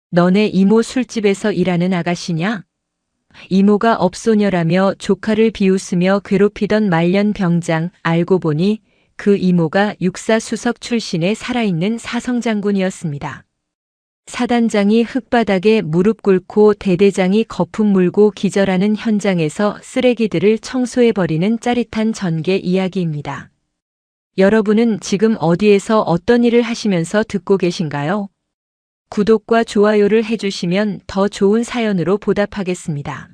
너네 이모 술집에서 일하는 아가씨냐? 이모가 업소녀라며 조카를 비웃으며 괴롭히던 말년 병장, 알고 보니 그 이모가 육사수석 출신의 살아있는 사성장군이었습니다. 사단장이 흙바닥에 무릎 꿇고 대대장이 거품 물고 기절하는 현장에서 쓰레기들을 청소해버리는 짜릿한 전개 이야기입니다. 여러분은 지금 어디에서 어떤 일을 하시면서 듣고 계신가요? 구독과 좋아요를 해주시면 더 좋은 사연으로 보답하겠습니다.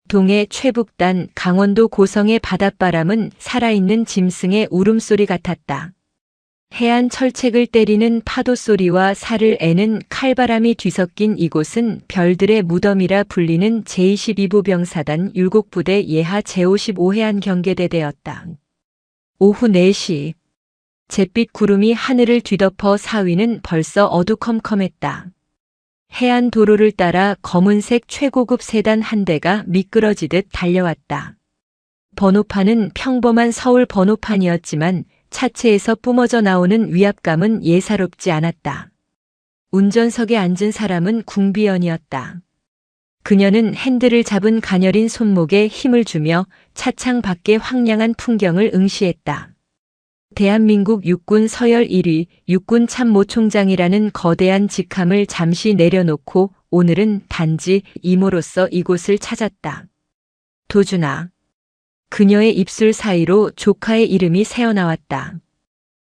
동해 최북단 강원도 고성의 바닷바람은 살아있는 짐승의 울음소리 같았다. 해안 철책을 때리는 파도 소리와 살을 애는 칼바람이 뒤섞인 이곳은 별들의 무덤이라 불리는 제22보병사단 율곡부대 예하 제55해안 경계대대였다. 오후 4시. 잿빛 구름이 하늘을 뒤덮어 사위는 벌써 어두컴컴했다. 해안 도로를 따라 검은색 최고급 세단 한 대가 미끄러지듯 달려왔다. 번호판은 평범한 서울 번호판이었지만 차체에서 뿜어져 나오는 위압감은 예사롭지 않았다. 운전석에 앉은 사람은 궁비연이었다. 그녀는 핸들을 잡은 가녀린 손목에 힘을 주며 차창 밖의 황량한 풍경을 응시했다. 대한민국 육군 서열 1위 육군 참모총장이라는 거대한 직함을 잠시 내려놓고 오늘은 단지 이모로서 이곳을 찾았다. 도준아. 그녀의 입술 사이로 조카의 이름이 새어나왔다.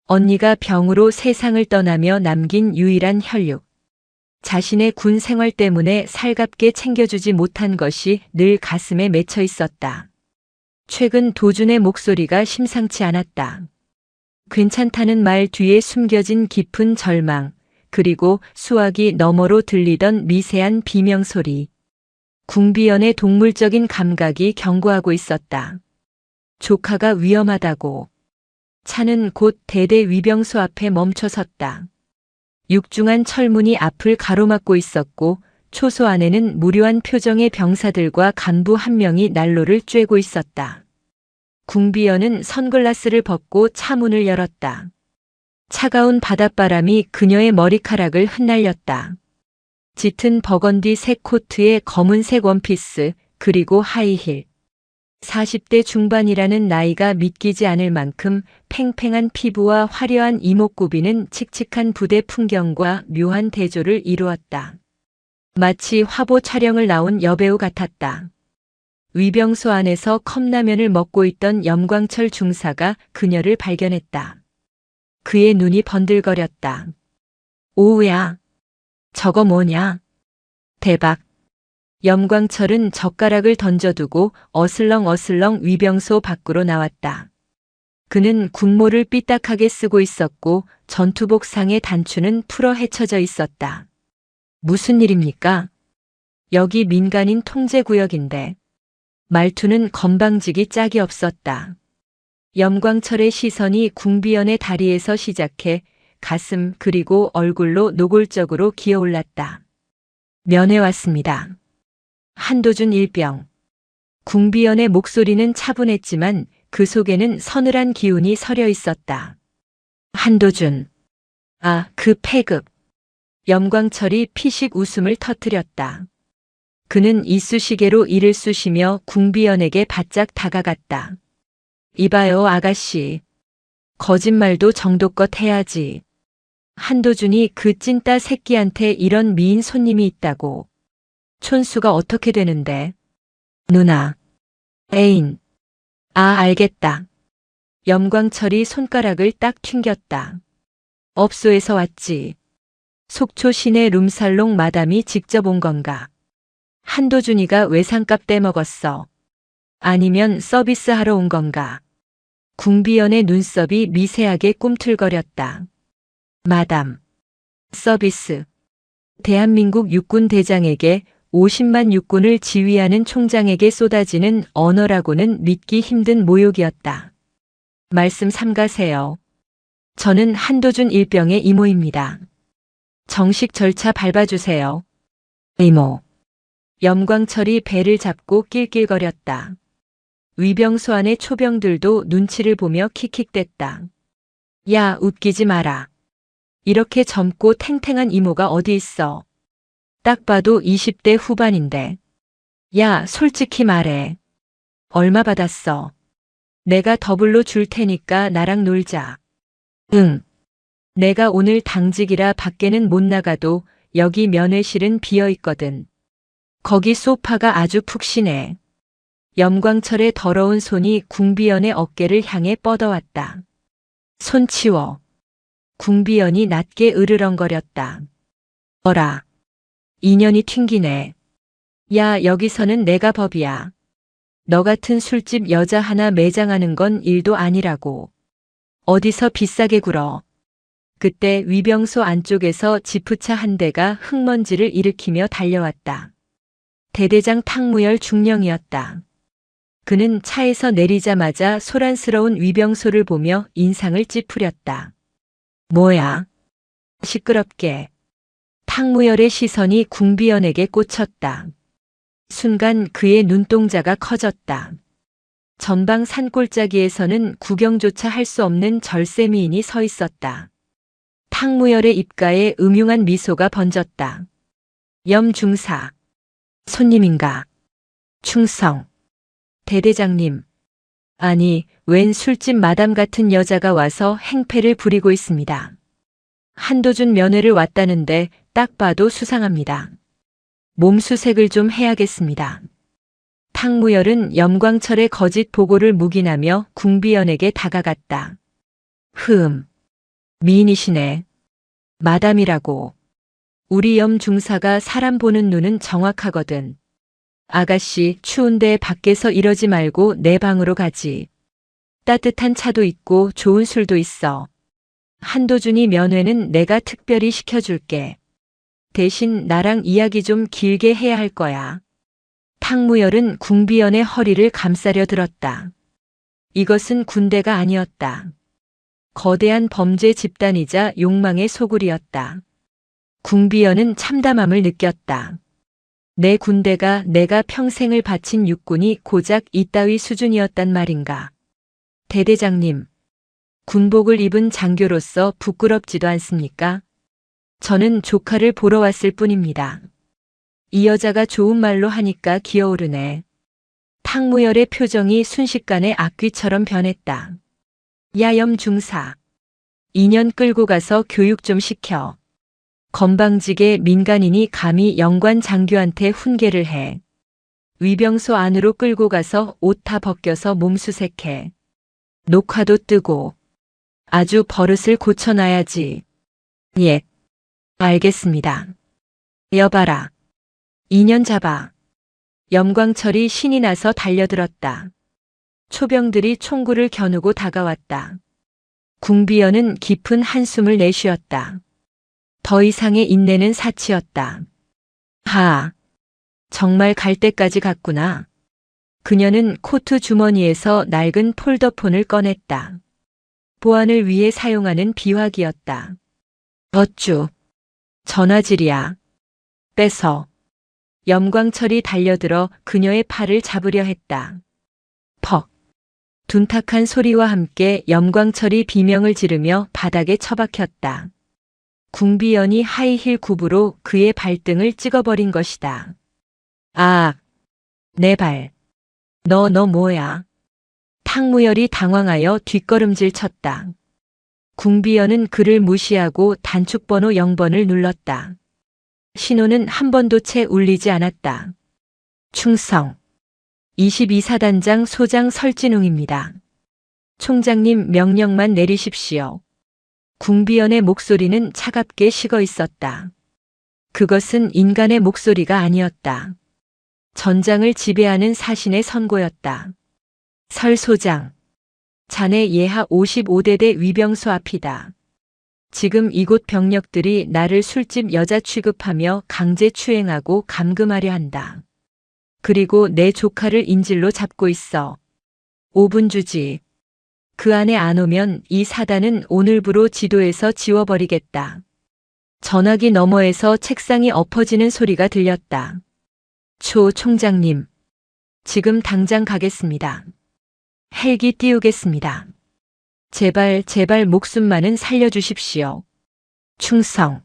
언니가 병으로 세상을 떠나며 남긴 유일한 혈육. 자신의 군 생활 때문에 살갑게 챙겨주지 못한 것이 늘 가슴에 맺혀 있었다. 최근 도준의 목소리가 심상치 않았다. 괜찮다는 말 뒤에 숨겨진 깊은 절망, 그리고 수화기 너머로 들리던 미세한 비명소리. 궁비연의 동물적인 감각이 경고하고 있었다. 조카가 위험하다고. 차는 곧 대대 위병소 앞에 멈춰 섰다. 육중한 철문이 앞을 가로막고 있었고 초소 안에는 무료한 표정의 병사들과 간부 한 명이 난로를 쬐고 있었다. 궁비연은 선글라스를 벗고 차문을 열었다. 차가운 바닷바람이 그녀의 머리카락을 흩날렸다. 짙은 버건디색 코트에 검은색 원피스, 그리고 하이힐. 40대 중반이라는 나이가 믿기지 않을 만큼 팽팽한 피부와 화려한 이목구비는 칙칙한 부대 풍경과 묘한 대조를 이루었다. 마치 화보 촬영을 나온 여배우 같았다. 위병소 안에서 컵라면을 먹고 있던 염광철 중사가 그녀를 발견했다. 그의 눈이 번들거렸다. 오우야. 저거 뭐냐? 대박. 염광철은 젓가락을 던져두고 어슬렁어슬렁 위병소 밖으로 나왔다. 그는 군모를 삐딱하게 쓰고 있었고 전투복 상의 단추는 풀어 헤쳐져 있었다. 무슨 일입니까? 여기 민간인 통제구역인데. 말투는 건방지기 짝이 없었다. 염광철의 시선이 궁비연의 다리에서 시작해 가슴 그리고 얼굴로 노골적으로 기어올랐다. 면회 왔습니다. 한도준 일병. 궁비연의 목소리는 차분했지만 그 속에는 서늘한 기운이 서려 있었다. 한도준. 아, 그 폐급. 염광철이 피식 웃음을 터뜨렸다. 그는 이쑤시개로 이를 쑤시며 궁비연에게 바짝 다가갔다. 이봐요, 아가씨. 거짓말도 정도껏 해야지. 한도준이 그 찐따 새끼한테 이런 미인 손님이 있다고. 촌수가 어떻게 되는데? 누나. 애인. 아, 알겠다. 염광철이 손가락을 딱 튕겼다. 업소에서 왔지. 속초 시내 룸살롱 마담이 직접 온 건가? 한도준이가 외상값 떼먹었어. 아니면 서비스하러 온 건가? 궁비연의 눈썹이 미세하게 꿈틀거렸다. 마담. 서비스. 대한민국 육군 대장에게 50만 육군을 지휘하는 총장에게 쏟아지는 언어라고는 믿기 힘든 모욕이었다. 말씀 삼가세요. 저는 한도준 일병의 이모입니다. 정식 절차 밟아주세요. 이모. 염광철이 배를 잡고 낄낄거렸다. 위병소 안의 초병들도 눈치를 보며 킥킥댔다. 야, 웃기지 마라. 이렇게 젊고 탱탱한 이모가 어디 있어. 딱 봐도 20대 후반인데. 야, 솔직히 말해. 얼마 받았어? 내가 더블로 줄 테니까 나랑 놀자. 응. 내가 오늘 당직이라 밖에는 못 나가도 여기 면회실은 비어 있거든. 거기 소파가 아주 푹신해. 염광철의 더러운 손이 궁비연의 어깨를 향해 뻗어왔다. 손 치워. 궁비연이 낮게 으르렁거렸다. 어라. 인연이 튕기네. 야, 여기서는 내가 법이야. 너 같은 술집 여자 하나 매장하는 건 일도 아니라고. 어디서 비싸게 굴어. 그때 위병소 안쪽에서 지프차 한 대가 흙먼지를 일으키며 달려왔다. 대대장 탕무열 중령이었다. 그는 차에서 내리자마자 소란스러운 위병소를 보며 인상을 찌푸렸다. 뭐야? 시끄럽게. 탕무열의 시선이 궁비연에게 꽂혔다. 순간 그의 눈동자가 커졌다. 전방 산골짜기에서는 구경조차 할 수 없는 절세미인이 서 있었다. 탕무열의 입가에 음흉한 미소가 번졌다. 염중사. 손님인가? 충성. 대대장님. 아니, 웬 술집 마담 같은 여자가 와서 행패를 부리고 있습니다. 한도준 면회를 왔다는데 딱 봐도 수상합니다. 몸수색을 좀 해야겠습니다. 탕무열은 염광철의 거짓 보고를 묵인하며 궁비연에게 다가갔다. 미인이시네. 마담이라고. 우리 염 중사가 사람 보는 눈은 정확하거든. 아가씨, 추운데 밖에서 이러지 말고 내 방으로 가지. 따뜻한 차도 있고 좋은 술도 있어. 한도준이 면회는 내가 특별히 시켜줄게. 대신 나랑 이야기 좀 길게 해야 할 거야. 탕무열은 궁비연의 허리를 감싸려 들었다. 이것은 군대가 아니었다. 거대한 범죄 집단이자 욕망의 소굴이었다. 궁비연은 참담함을 느꼈다. 내 군대가 내가 평생을 바친 육군이 고작 이따위 수준이었단 말인가. 대대장님, 군복을 입은 장교로서 부끄럽지도 않습니까? 저는 조카를 보러 왔을 뿐입니다. 이 여자가 좋은 말로 하니까 기어오르네. 탕무열의 표정이 순식간에 악귀처럼 변했다. 야염 중사. 2년 끌고 가서 교육 좀 시켜. 건방지게 민간인이 감히 영관 장교한테 훈계를 해. 위병소 안으로 끌고 가서 옷 다 벗겨서 몸수색해. 녹화도 뜨고. 아주 버릇을 고쳐놔야지. 예. 알겠습니다. 여봐라. 2년 잡아. 염광철이 신이 나서 달려들었다. 초병들이 총구를 겨누고 다가왔다. 궁비연은 깊은 한숨을 내쉬었다. 더 이상의 인내는 사치였다. 정말 갈 때까지 갔구나. 그녀는 코트 주머니에서 낡은 폴더폰을 꺼냈다. 보안을 위해 사용하는 비화기였다. 어쭈. 전화질이야. 뺏어. 염광철이 달려들어 그녀의 팔을 잡으려 했다. 퍽. 둔탁한 소리와 함께 염광철이 비명을 지르며 바닥에 처박혔다. 궁비연이 하이힐 굽으로 그의 발등을 찍어버린 것이다. 아, 내 발. 너 뭐야? 탕무열이 당황하여 뒷걸음질 쳤다. 궁비연은 그를 무시하고 단축번호 0번을 눌렀다. 신호는 한 번도 채 울리지 않았다. 충성. 22사단장 소장 설진웅입니다. 총장님 명령만 내리십시오. 궁비연의 목소리는 차갑게 식어 있었다. 그것은 인간의 목소리가 아니었다. 전장을 지배하는 사신의 선고였다. 설 소장. 자네 예하 55대대 위병소 앞이다. 지금 이곳 병력들이 나를 술집 여자 취급하며 강제 추행하고 감금하려 한다. 그리고 내 조카를 인질로 잡고 있어. 5분 주지. 그 안에 안 오면 이 사단은 오늘부로 지도에서 지워버리겠다. 전화기 너머에서 책상이 엎어지는 소리가 들렸다. 초 총장님. 지금 당장 가겠습니다. 헬기 띄우겠습니다. 제발 목숨만은 살려주십시오. 충성.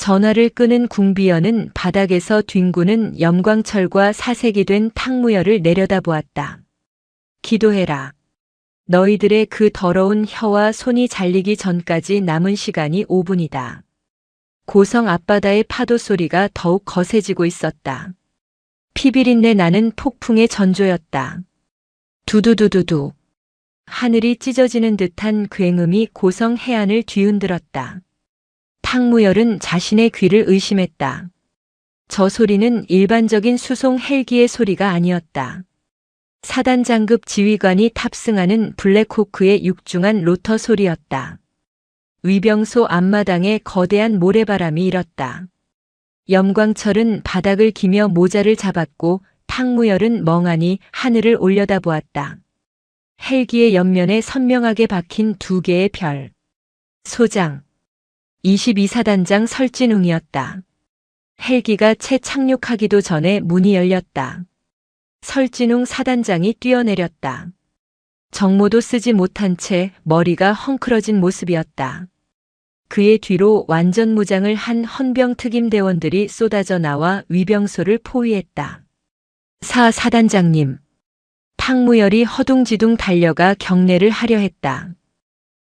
전화를 끄는 궁비연은 바닥에서 뒹구는 염광철과 사색이 된 탕무열을 내려다보았다. 기도해라. 너희들의 그 더러운 혀와 손이 잘리기 전까지 남은 시간이 5분이다. 고성 앞바다의 파도 소리가 더욱 거세지고 있었다. 피비린내 나는 폭풍의 전조였다. 두두두두두. 하늘이 찢어지는 듯한 굉음이 고성 해안을 뒤흔들었다. 탕무열은 자신의 귀를 의심했다. 저 소리는 일반적인 수송 헬기의 소리가 아니었다. 사단장급 지휘관이 탑승하는 블랙호크의 육중한 로터 소리였다. 위병소 앞마당에 거대한 모래바람이 일었다. 염광철은 바닥을 기며 모자를 잡았고 탕무열은 멍하니 하늘을 올려다보았다. 헬기의 옆면에 선명하게 박힌 2개의 별. 소장. 22사단장 설진웅이었다. 헬기가 채 착륙하기도 전에 문이 열렸다. 설진웅 사단장이 뛰어내렸다. 정모도 쓰지 못한 채 머리가 헝클어진 모습이었다. 그의 뒤로 완전 무장을 한 헌병 특임대원들이 쏟아져 나와 위병소를 포위했다. 사 사단장님. 탕무열이 허둥지둥 달려가 경례를 하려 했다.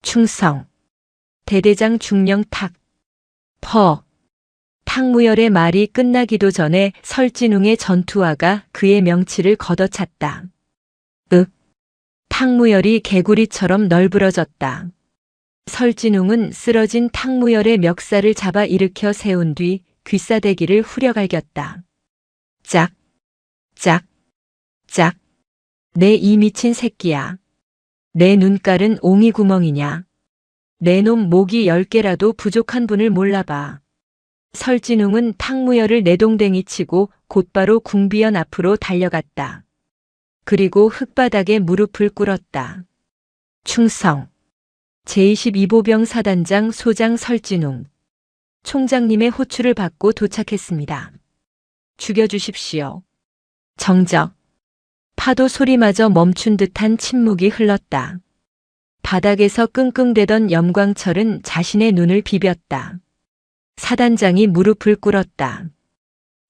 충성. 대대장 중령 탁. 퍼. 탕무열의 말이 끝나기도 전에 설진웅의 전투화가 그의 명치를 걷어찼다. 탕무열이 개구리처럼 널브러졌다. 설진웅은 쓰러진 탕무열의 멱살을 잡아 일으켜 세운 뒤 귀싸대기를 후려갈겼다. 짝, 짝, 짝. 내 이 미친 새끼야. 내 눈깔은 옹이구멍이냐. 내 놈 목이 10개라도 부족한 분을 몰라봐. 설진웅은 탕무열을 내동댕이 치고 곧바로 궁비연 앞으로 달려갔다. 그리고 흙바닥에 무릎을 꿇었다. 충성. 제22보병 사단장 소장 설진웅. 총장님의 호출을 받고 도착했습니다. 죽여주십시오. 정적. 파도 소리마저 멈춘 듯한 침묵이 흘렀다. 바닥에서 끙끙대던 염광철은 자신의 눈을 비볐다. 사단장이 무릎을 꿇었다.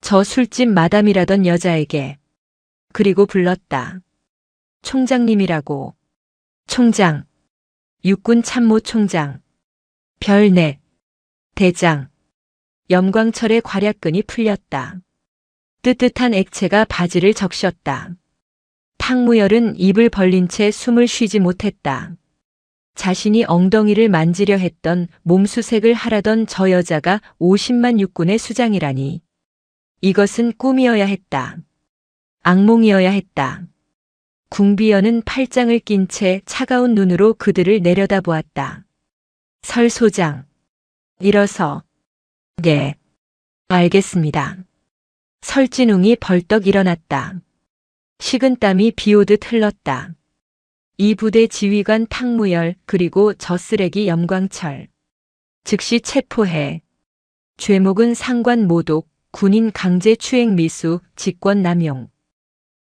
저 술집 마담이라던 여자에게. 그리고 불렀다. 총장님이라고. 총장. 육군 참모 총장. 별넷. 대장. 염광철의 괄약근이 풀렸다. 뜨뜻한 액체가 바지를 적셨다. 탕무열은 입을 벌린 채 숨을 쉬지 못했다. 자신이 엉덩이를 만지려 했던 몸수색을 하라던 저 여자가 50만 육군의 수장이라니. 이것은 꿈이어야 했다. 악몽이어야 했다. 궁비연은 팔짱을 낀 채 차가운 눈으로 그들을 내려다보았다. 설 소장. 일어서. 네. 알겠습니다. 설진웅이 벌떡 일어났다. 식은땀이 비오듯 흘렀다. 이 부대 지휘관 탕무열 그리고 저 쓰레기 염광철. 즉시 체포해. 죄목은 상관 모독, 군인 강제 추행 미수, 직권 남용.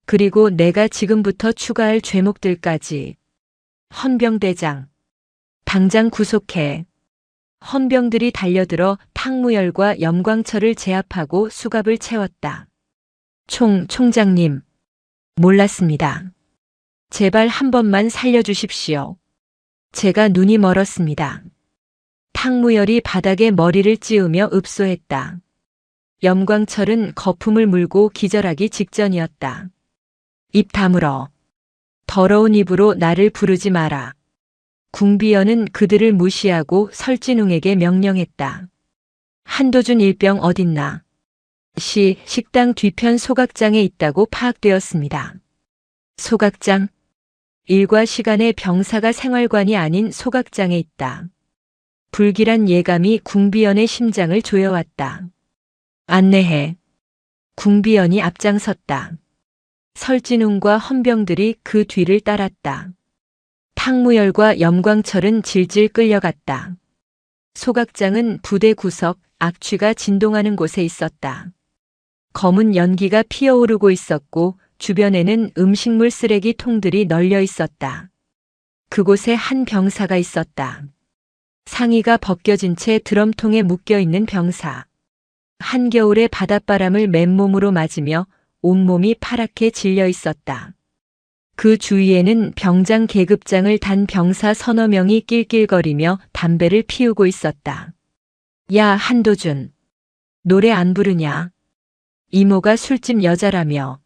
그리고 내가 지금부터 추가할 죄목들까지. 헌병대장. 당장 구속해. 헌병들이 달려들어 탕무열과 염광철을 제압하고 수갑을 채웠다. 총장님. 몰랐습니다. 제발 한 번만 살려주십시오. 제가 눈이 멀었습니다. 탕무열이 바닥에 머리를 찌우며 읍소했다. 염광철은 거품을 물고 기절하기 직전이었다. 입 다물어. 더러운 입으로 나를 부르지 마라. 궁비연은 그들을 무시하고 설진웅에게 명령했다. 한도준 일병 어딨나? 식당 뒤편 소각장에 있다고 파악되었습니다. 소각장? 일과 시간에 병사가 생활관이 아닌 소각장에 있다. 불길한 예감이 궁비연의 심장을 조여왔다. 안내해. 궁비연이 앞장섰다. 설진웅과 헌병들이 그 뒤를 따랐다. 탕무열과 염광철은 질질 끌려갔다. 소각장은 부대 구석, 악취가 진동하는 곳에 있었다. 검은 연기가 피어오르고 있었고 주변에는 음식물 쓰레기 통들이 널려 있었다. 그곳에 한 병사가 있었다. 상의가 벗겨진 채 드럼통에 묶여 있는 병사. 한겨울의 바닷바람을 맨몸으로 맞으며 온몸이 파랗게 질려 있었다. 그 주위에는 병장 계급장을 단 병사 서너 명이 낄낄거리며 담배를 피우고 있었다. 야, 한도준. 노래 안 부르냐? 이모가 술집 여자라며.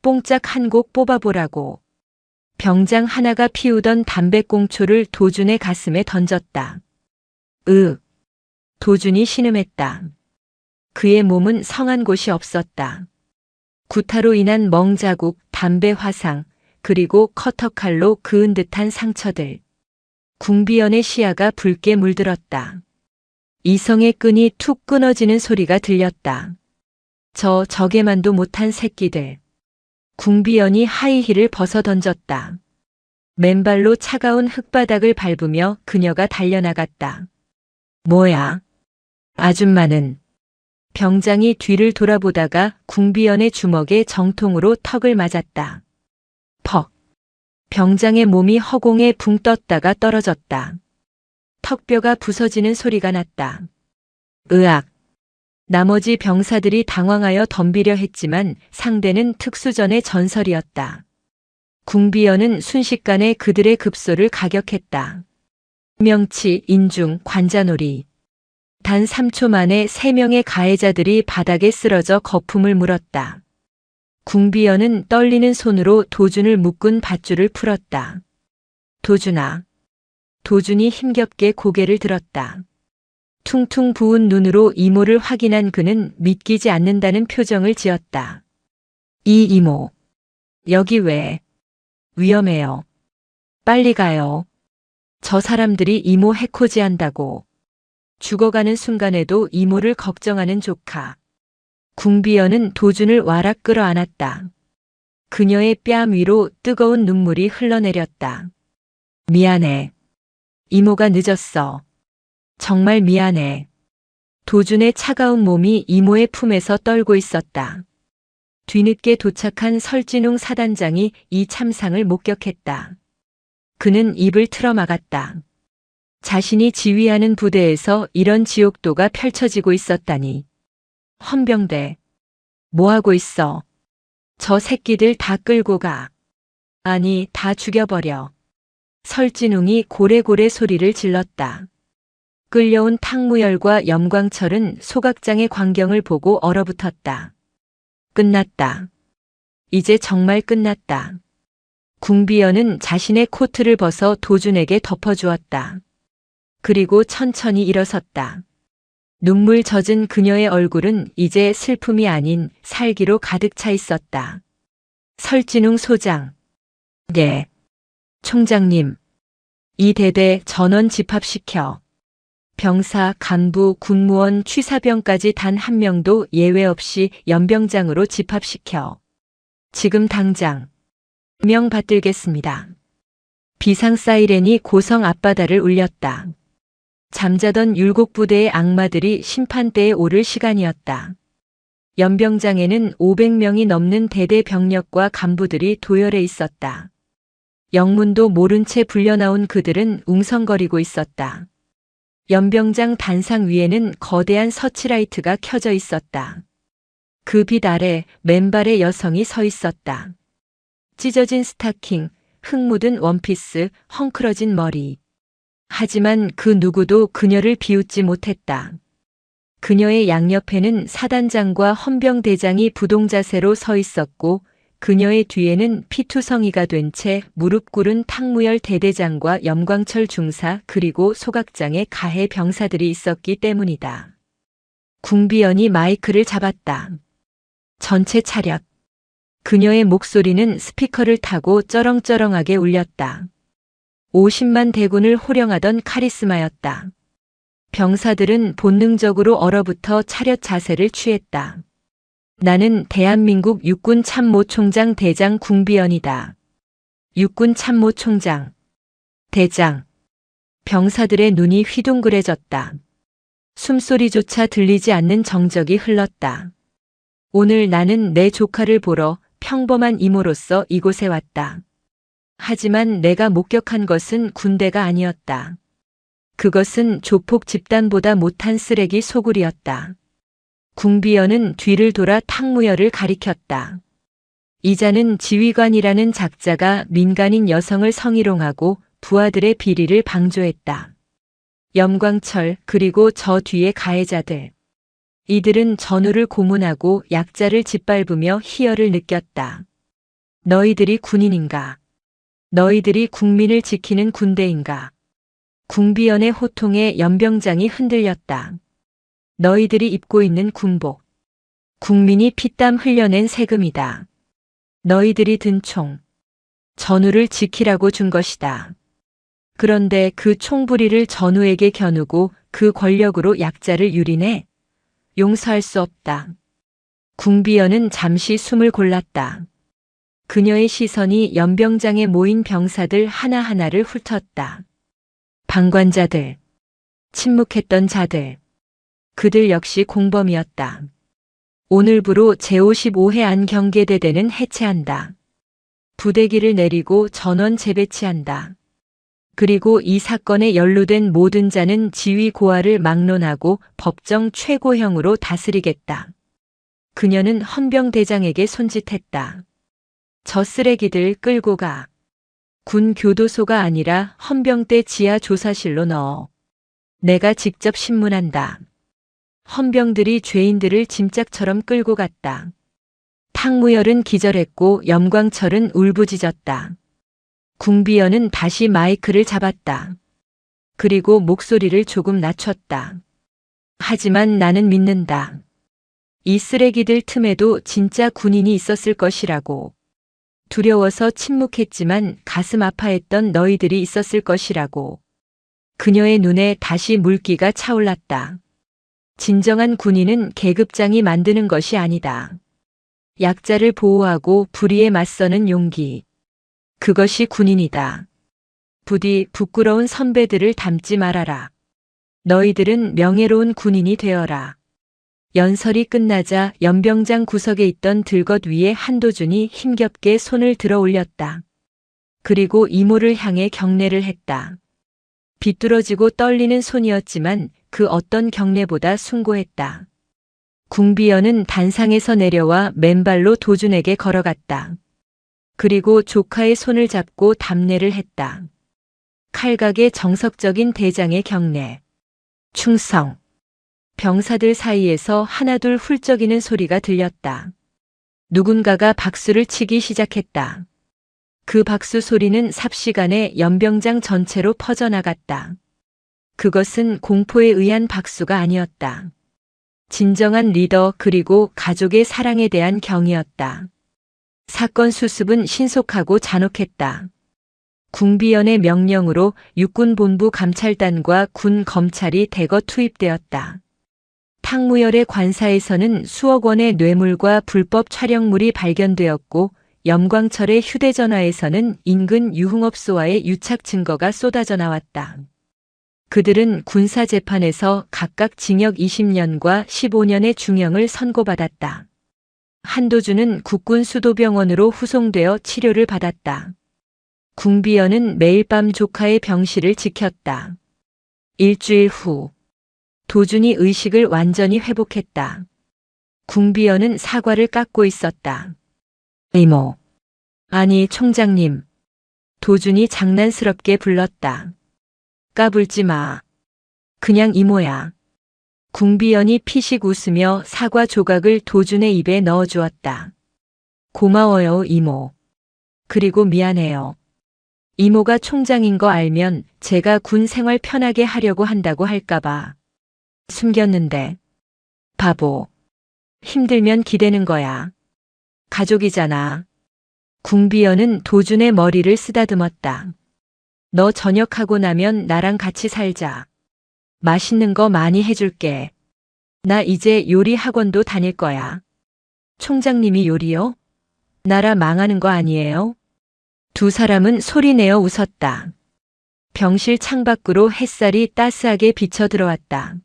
뽕짝 한 곡 뽑아보라고. 병장 하나가 피우던 담배꽁초를 도준의 가슴에 던졌다. 도준이 신음했다. 그의 몸은 성한 곳이 없었다. 구타로 인한 멍자국, 담배 화상, 그리고 커터칼로 그은 듯한 상처들. 궁비연의 시야가 붉게 물들었다. 이성의 끈이 툭 끊어지는 소리가 들렸다. 저게만도 못한 새끼들. 궁비연이 하이힐을 벗어 던졌다. 맨발로 차가운 흙바닥을 밟으며 그녀가 달려나갔다. 뭐야? 아줌마는. 병장이 뒤를 돌아보다가 궁비연의 주먹에 정통으로 턱을 맞았다. 퍽. 병장의 몸이 허공에 붕 떴다가 떨어졌다. 턱뼈가 부서지는 소리가 났다. 으악. 나머지 병사들이 당황하여 덤비려 했지만 상대는 특수전의 전설이었다. 궁비연은 순식간에 그들의 급소를 가격했다. 명치, 인중, 관자놀이. 단 3초 만에 3명의 가해자들이 바닥에 쓰러져 거품을 물었다. 궁비연은 떨리는 손으로 도준을 묶은 밧줄을 풀었다. 도준아. 도준이 힘겹게 고개를 들었다. 퉁퉁 부은 눈으로 이모를 확인한 그는 믿기지 않는다는 표정을 지었다. 이 이모. 여기 왜? 위험해요. 빨리 가요. 저 사람들이 이모 해코지한다고. 죽어가는 순간에도 이모를 걱정하는 조카. 궁비연은 도준을 와락 끌어안았다. 그녀의 뺨 위로 뜨거운 눈물이 흘러내렸다. 미안해. 이모가 늦었어. 정말 미안해. 도준의 차가운 몸이 이모의 품에서 떨고 있었다. 뒤늦게 도착한 설진웅 사단장이 이 참상을 목격했다. 그는 입을 틀어막았다. 자신이 지휘하는 부대에서 이런 지옥도가 펼쳐지고 있었다니. 헌병대. 뭐하고 있어? 저 새끼들 다 끌고 가. 아니, 다 죽여버려. 설진웅이 고래고래 소리를 질렀다. 끌려온 탕무열과 염광철은 소각장의 광경을 보고 얼어붙었다. 끝났다. 이제 정말 끝났다. 궁비연은 자신의 코트를 벗어 도준에게 덮어주었다. 그리고 천천히 일어섰다. 눈물 젖은 그녀의 얼굴은 이제 슬픔이 아닌 살기로 가득 차 있었다. 설진웅 소장. 네. 총장님. 이 대대 전원 집합시켜. 병사, 간부, 군무원, 취사병까지 단 한 명도 예외 없이 연병장으로 집합시켜. 지금 당장. 명 받들겠습니다. 비상 사이렌이 고성 앞바다를 울렸다. 잠자던 율곡부대의 악마들이 심판대에 오를 시간이었다. 연병장에는 500명이 넘는 대대 병력과 간부들이 도열해 있었다. 영문도 모른 채 불려나온 그들은 웅성거리고 있었다. 연병장 단상 위에는 거대한 서치라이트가 켜져 있었다. 그 빛 아래 맨발의 여성이 서 있었다. 찢어진 스타킹, 흙 묻은 원피스, 헝클어진 머리. 하지만 그 누구도 그녀를 비웃지 못했다. 그녀의 양옆에는 사단장과 헌병대장이 부동자세로 서 있었고 그녀의 뒤에는 피투성이가 된 채 무릎 꿇은 탕무열 대대장과 염광철 중사 그리고 소각장의 가해 병사들이 있었기 때문이다. 궁비연이 마이크를 잡았다. 전체 차렷. 그녀의 목소리는 스피커를 타고 쩌렁쩌렁하게 울렸다. 50만 대군을 호령하던 카리스마였다. 병사들은 본능적으로 얼어붙어 차렷 자세를 취했다. 나는 대한민국 육군참모총장 대장 궁비연이다. 육군참모총장. 대장. 병사들의 눈이 휘둥그레졌다. 숨소리조차 들리지 않는 정적이 흘렀다. 오늘 나는 내 조카를 보러 평범한 이모로서 이곳에 왔다. 하지만 내가 목격한 것은 군대가 아니었다. 그것은 조폭 집단보다 못한 쓰레기 소굴이었다. 궁비연은 뒤를 돌아 탕무열을 가리켰다. 이자는 지휘관이라는 작자가 민간인 여성을 성희롱하고 부하들의 비리를 방조했다. 염광철 그리고 저 뒤의 가해자들. 이들은 전우를 고문하고 약자를 짓밟으며 희열을 느꼈다. 너희들이 군인인가? 너희들이 국민을 지키는 군대인가? 궁비연의 호통에 연병장이 흔들렸다. 너희들이 입고 있는 군복. 국민이 피땀 흘려낸 세금이다. 너희들이 든 총. 전우를 지키라고 준 것이다. 그런데 그 총부리를 전우에게 겨누고 그 권력으로 약자를 유린해? 용서할 수 없다. 궁비연은 잠시 숨을 골랐다. 그녀의 시선이 연병장에 모인 병사들 하나하나를 훑었다. 방관자들, 침묵했던 자들, 그들 역시 공범이었다. 오늘부로 제55해 안경계대대는 해체한다. 부대기를 내리고 전원 재배치한다. 그리고 이 사건에 연루된 모든 자는 지위 고하를 막론하고 법정 최고형으로 다스리겠다. 그녀는 헌병대장에게 손짓했다. 저 쓰레기들 끌고 가. 군 교도소가 아니라 헌병대 지하 조사실로 넣어. 내가 직접 신문한다. 헌병들이 죄인들을 짐짝처럼 끌고 갔다. 탕무열은 기절했고 염광철은 울부짖었다. 궁비연은 다시 마이크를 잡았다. 그리고 목소리를 조금 낮췄다. 하지만 나는 믿는다. 이 쓰레기들 틈에도 진짜 군인이 있었을 것이라고. 두려워서 침묵했지만 가슴 아파했던 너희들이 있었을 것이라고. 그녀의 눈에 다시 물기가 차올랐다. 진정한 군인은 계급장이 만드는 것이 아니다. 약자를 보호하고 불의에 맞서는 용기. 그것이 군인이다. 부디 부끄러운 선배들을 닮지 말아라. 너희들은 명예로운 군인이 되어라. 연설이 끝나자 연병장 구석에 있던 들것 위에 한도준이 힘겹게 손을 들어 올렸다. 그리고 이모를 향해 경례를 했다. 비뚤어지고 떨리는 손이었지만 그 어떤 경례보다 숭고했다. 궁비연은 단상에서 내려와 맨발로 도준에게 걸어갔다. 그리고 조카의 손을 잡고 답례를 했다. 칼각의 정석적인 대장의 경례. 충성. 병사들 사이에서 하나둘 훌쩍이는 소리가 들렸다. 누군가가 박수를 치기 시작했다. 그 박수 소리는 삽시간에 연병장 전체로 퍼져나갔다. 그것은 공포에 의한 박수가 아니었다. 진정한 리더 그리고 가족의 사랑에 대한 경이었다. 사건 수습은 신속하고 잔혹했다. 궁비연의 명령으로 육군본부 감찰단과 군 검찰이 대거 투입되었다. 탕무열의 관사에서는 수억 원의 뇌물과 불법 촬영물이 발견되었고 염광철의 휴대전화에서는 인근 유흥업소와의 유착 증거가 쏟아져 나왔다. 그들은 군사재판에서 각각 징역 20년과 15년의 중형을 선고받았다. 한도준은 국군수도병원으로 후송되어 치료를 받았다. 궁비연은 매일 밤 조카의 병실을 지켰다. 일주일 후 도준이 의식을 완전히 회복했다. 궁비연은 사과를 깎고 있었다. 이모. 아니 총장님. 도준이 장난스럽게 불렀다. 까불지 마. 그냥 이모야. 궁비연이 피식 웃으며 사과 조각을 도준의 입에 넣어주었다. 고마워요 이모. 그리고 미안해요. 이모가 총장인 거 알면 제가 군 생활 편하게 하려고 한다고 할까봐. 숨겼는데. 바보. 힘들면 기대는 거야. 가족이잖아. 궁비연은 도준의 머리를 쓰다듬었다. 너 전역하고 나면 나랑 같이 살자. 맛있는 거 많이 해줄게. 나 이제 요리 학원도 다닐 거야. 총장님이 요리요? 나라 망하는 거 아니에요? 두 사람은 소리내어 웃었다. 병실 창밖으로 햇살이 따스하게 비쳐 들어왔다.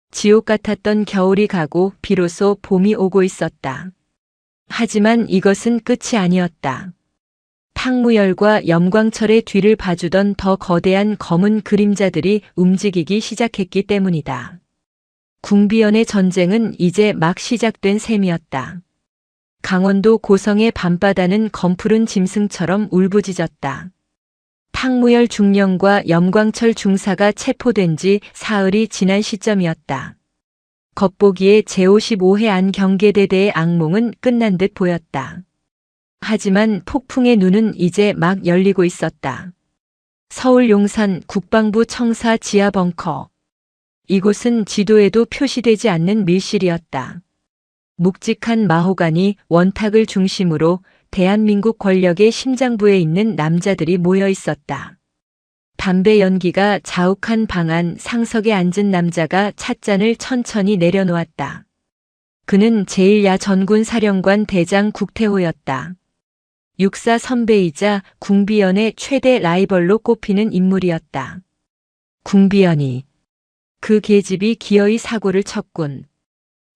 지옥 같았던 겨울이 가고 비로소 봄이 오고 있었다. 하지만 이것은 끝이 아니었다. 탕무열과 염광철의 뒤를 봐주던 더 거대한 검은 그림자들이 움직이기 시작했기 때문이다. 궁비연의 전쟁은 이제 막 시작된 셈이었다. 강원도 고성의 밤바다는 검푸른 짐승처럼 울부짖었다. 탕무열 중령과 염광철 중사가 체포된 지 사흘이 지난 시점이었다. 겉보기에 제55회 안경계대대의 악몽은 끝난 듯 보였다. 하지만 폭풍의 눈은 이제 막 열리고 있었다. 서울 용산 국방부 청사 지하 벙커. 이곳은 지도에도 표시되지 않는 밀실이었다. 묵직한 마호가니 원탁을 중심으로 대한민국 권력의 심장부에 있는 남자들이 모여 있었다. 담배 연기가 자욱한 방 안 상석에 앉은 남자가 찻잔을 천천히 내려놓았다. 그는 제1야 전군 사령관 대장 국태호였다. 육사 선배이자 궁비연의 최대 라이벌로 꼽히는 인물이었다. 궁비연이 그 계집이 기어이 사고를 쳤군.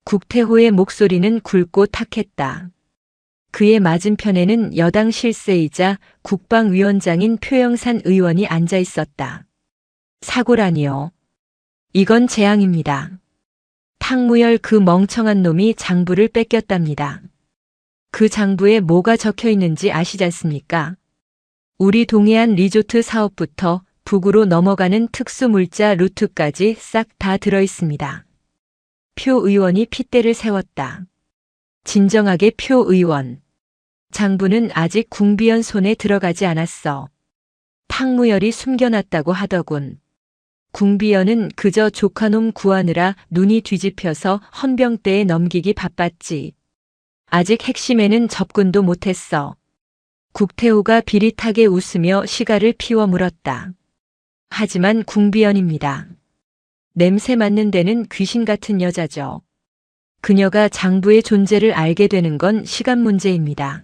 국태호의 목소리는 굵고 탁했다. 그의 맞은편에는 여당 실세이자 국방위원장인 표영산 의원이 앉아 있었다. 사고라니요. 이건 재앙입니다. 탕무열 그 멍청한 놈이 장부를 뺏겼답니다. 그 장부에 뭐가 적혀 있는지 아시지 않습니까? 우리 동해안 리조트 사업부터 북으로 넘어가는 특수물자 루트까지 싹 다 들어 있습니다. 표 의원이 핏대를 세웠다. 진정하게 표 의원. 장부는 아직 궁비연 손에 들어가지 않았어. 탕무열이 숨겨놨다고 하더군. 궁비연은 그저 조카놈 구하느라 눈이 뒤집혀서 헌병대에 넘기기 바빴지. 아직 핵심에는 접근도 못했어. 국태호가 비릿하게 웃으며 시가를 피워 물었다. 하지만 궁비연입니다. 냄새 맡는 데는 귀신 같은 여자죠. 그녀가 장부의 존재를 알게 되는 건 시간 문제입니다.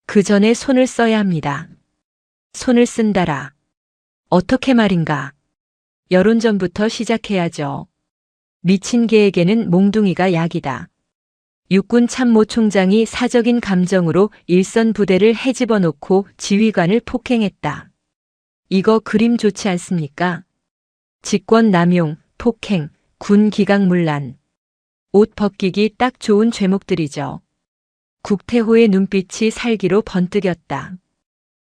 그 전에 손을 써야 합니다. 손을 쓴다라. 어떻게 말인가? 여론전부터 시작해야죠. 미친 개에게는 몽둥이가 약이다. 육군 참모총장이 사적인 감정으로 일선 부대를 헤집어 놓고 지휘관을 폭행했다. 이거 그림 좋지 않습니까? 직권 남용, 폭행, 군 기강문란. 옷 벗기기 딱 좋은 죄목들이죠. 국태호의 눈빛이 살기로 번뜩였다.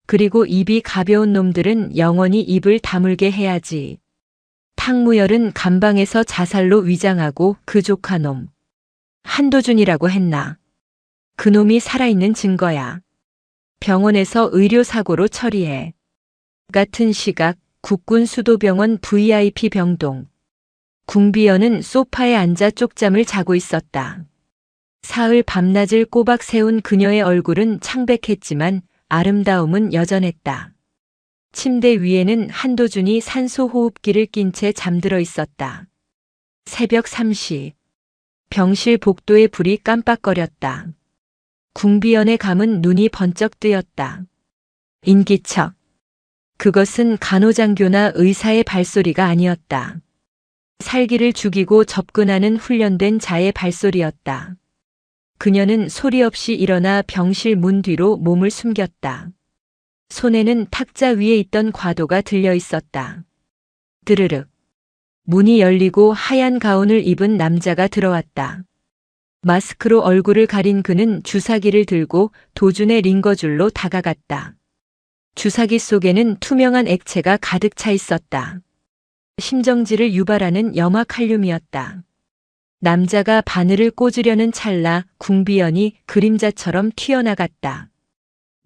그리고 입이 가벼운 놈들은 영원히 입을 다물게 해야지. 탕무열은 감방에서 자살로 위장하고 그 조카놈. 한도준이라고 했나. 그놈이 살아있는 증거야. 병원에서 의료사고로 처리해. 같은 시각 국군 수도병원 VIP 병동. 궁비연은 소파에 앉아 쪽잠을 자고 있었다. 사흘 밤낮을 꼬박 세운 그녀의 얼굴은 창백했지만 아름다움은 여전했다. 침대 위에는 한도준이 산소호흡기를 낀 채 잠들어 있었다. 새벽 3시. 병실 복도의 불이 깜빡거렸다. 궁비연의 감은 눈이 번쩍 뜨였다. 인기척. 그것은 간호장교나 의사의 발소리가 아니었다. 살기를 죽이고 접근하는 훈련된 자의 발소리였다. 그녀는 소리 없이 일어나 병실 문 뒤로 몸을 숨겼다. 손에는 탁자 위에 있던 과도가 들려 있었다. 드르륵. 문이 열리고 하얀 가운을 입은 남자가 들어왔다. 마스크로 얼굴을 가린 그는 주사기를 들고 도준의 링거줄로 다가갔다. 주사기 속에는 투명한 액체가 가득 차 있었다. 심정지를 유발하는 염화칼륨이었다. 남자가 바늘을 꽂으려는 찰나 궁비연이 그림자처럼 튀어나갔다.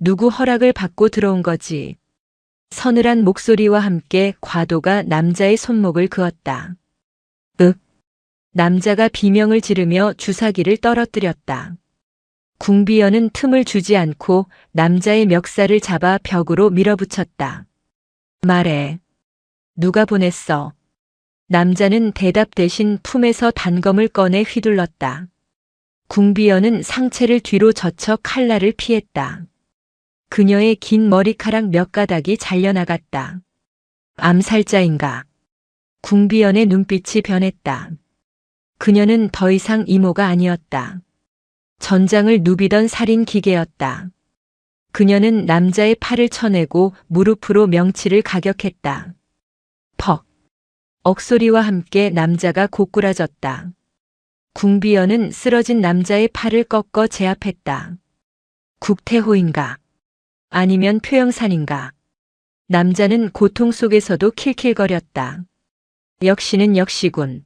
누구 허락을 받고 들어온 거지? 서늘한 목소리와 함께 과도가 남자의 손목을 그었다. 남자가 비명을 지르며 주사기를 떨어뜨렸다. 궁비연은 틈을 주지 않고 남자의 멱살을 잡아 벽으로 밀어붙였다. 말해. 누가 보냈어? 남자는 대답 대신 품에서 단검을 꺼내 휘둘렀다. 궁비연은 상체를 뒤로 젖혀 칼날을 피했다. 그녀의 긴 머리카락 몇 가닥이 잘려나갔다. 암살자인가? 궁비연의 눈빛이 변했다. 그녀는 더 이상 이모가 아니었다. 전장을 누비던 살인 기계였다. 그녀는 남자의 팔을 쳐내고 무릎으로 명치를 가격했다. 퍽. 억소리와 함께 남자가 고꾸라졌다. 궁비연은 쓰러진 남자의 팔을 꺾어 제압했다. 국태호인가? 아니면 표영산인가? 남자는 고통 속에서도 킬킬거렸다. 역시는 역시군.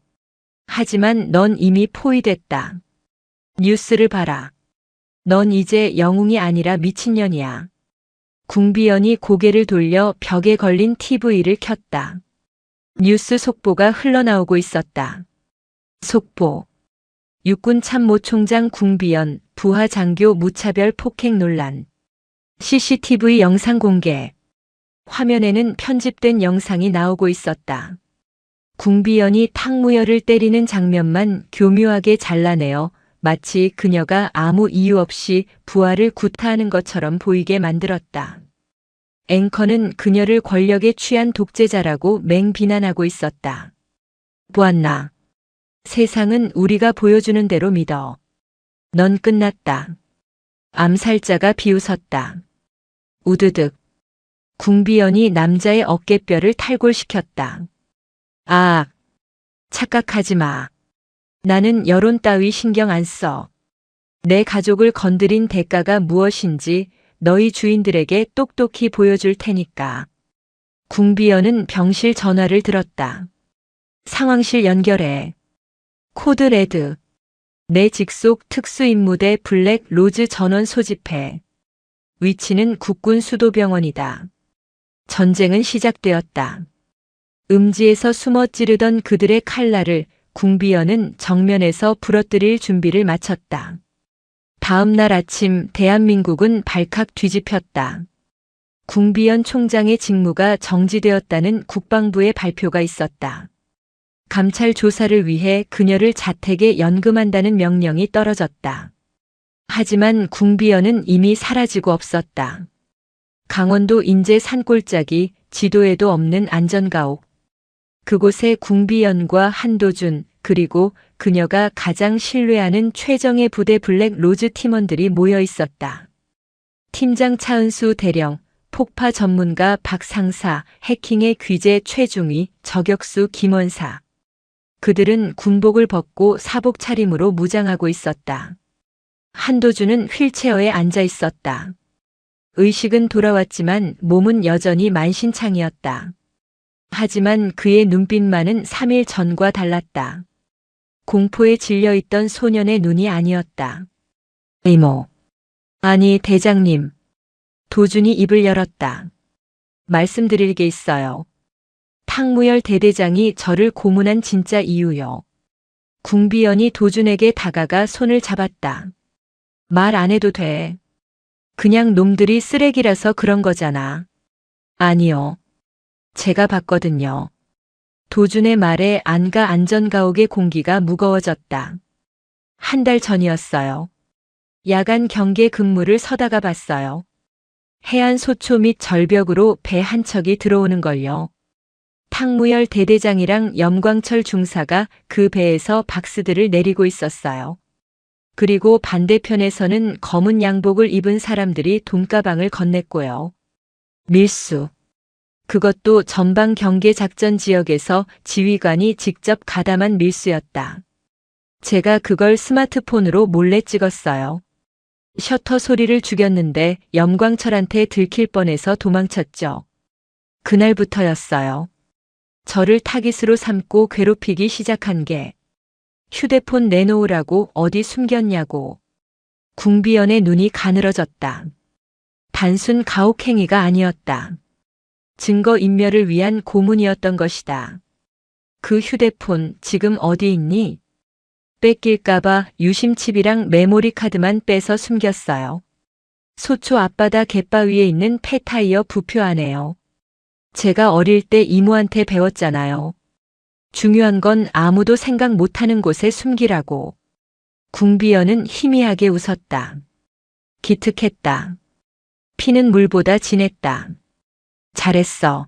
하지만 넌 이미 포위됐다. 뉴스를 봐라. 넌 이제 영웅이 아니라 미친년이야. 궁비연이 고개를 돌려 벽에 걸린 TV를 켰다. 뉴스 속보가 흘러나오고 있었다. 속보. 육군 참모총장 궁비연 부하 장교 무차별 폭행 논란. CCTV 영상 공개. 화면에는 편집된 영상이 나오고 있었다. 궁비연이 탕무열을 때리는 장면만 교묘하게 잘라내어 마치 그녀가 아무 이유 없이 부하를 구타하는 것처럼 보이게 만들었다. 앵커는 그녀를 권력에 취한 독재자라고 맹비난하고 있었다. 보았나? 세상은 우리가 보여주는 대로 믿어. 넌 끝났다. 암살자가 비웃었다. 우드득. 궁비연이 남자의 어깨뼈를 탈골시켰다. 아, 착각하지 마. 나는 여론 따위 신경 안 써. 내 가족을 건드린 대가가 무엇인지 너희 주인들에게 똑똑히 보여줄 테니까. 궁비연은 병실 전화를 들었다. 상황실 연결해. 코드 레드. 내 직속 특수임무대 블랙 로즈 전원 소집해. 위치는 국군 수도병원이다. 전쟁은 시작되었다. 음지에서 숨어 찌르던 그들의 칼날을 궁비연은 정면에서 부러뜨릴 준비를 마쳤다. 다음 날 아침 대한민국은 발칵 뒤집혔다. 궁비연 총장의 직무가 정지되었다는 국방부의 발표가 있었다. 감찰 조사를 위해 그녀를 자택에 연금한다는 명령이 떨어졌다. 하지만 궁비연은 이미 사라지고 없었다. 강원도 인제 산골짜기 지도에도 없는 안전가옥. 그곳에 궁비연과 한도준 그리고 그녀가 가장 신뢰하는 최정예 부대 블랙 로즈 팀원들이 모여 있었다. 팀장 차은수 대령, 폭파 전문가 박상사, 해킹의 귀재 최중위, 저격수 김원사. 그들은 군복을 벗고 사복 차림으로 무장하고 있었다. 한도준은 휠체어에 앉아 있었다. 의식은 돌아왔지만 몸은 여전히 만신창이었다. 하지만 그의 눈빛만은 3일 전과 달랐다. 공포에 질려있던 소년의 눈이 아니었다. 이모. 아니 대장님. 도준이 입을 열었다. 말씀드릴 게 있어요. 탕무열 대대장이 저를 고문한 진짜 이유요. 궁비연이 도준에게 다가가 손을 잡았다. 말 안 해도 돼. 그냥 놈들이 쓰레기라서 그런 거잖아. 아니요. 제가 봤거든요. 도준의 말에 안가 안전가옥의 공기가 무거워졌다. 한 달 전이었어요. 야간 경계 근무를 서다가 봤어요. 해안 소초 및 절벽으로 배 한 척이 들어오는 걸요. 탕무열 대대장이랑 염광철 중사가 그 배에서 박스들을 내리고 있었어요. 그리고 반대편에서는 검은 양복을 입은 사람들이 돈가방을 건넸고요. 밀수. 그것도 전방 경계 작전 지역에서 지휘관이 직접 가담한 밀수였다. 제가 그걸 스마트폰으로 몰래 찍었어요. 셔터 소리를 죽였는데 염광철한테 들킬 뻔해서 도망쳤죠. 그날부터였어요. 저를 타깃으로 삼고 괴롭히기 시작한 게. 휴대폰 내놓으라고 어디 숨겼냐고. 궁비연의 눈이 가늘어졌다. 단순 가혹행위가 아니었다. 증거인멸을 위한 고문이었던 것이다. 그 휴대폰 지금 어디 있니? 뺏길까봐 유심칩이랑 메모리 카드만 빼서 숨겼어요. 소초 앞바다 갯바위에 있는 폐타이어 부표 안에요. 제가 어릴 때 이모한테 배웠잖아요. 중요한 건 아무도 생각 못하는 곳에 숨기라고. 궁비연은 희미하게 웃었다. 기특했다. 피는 물보다 진했다. 잘했어.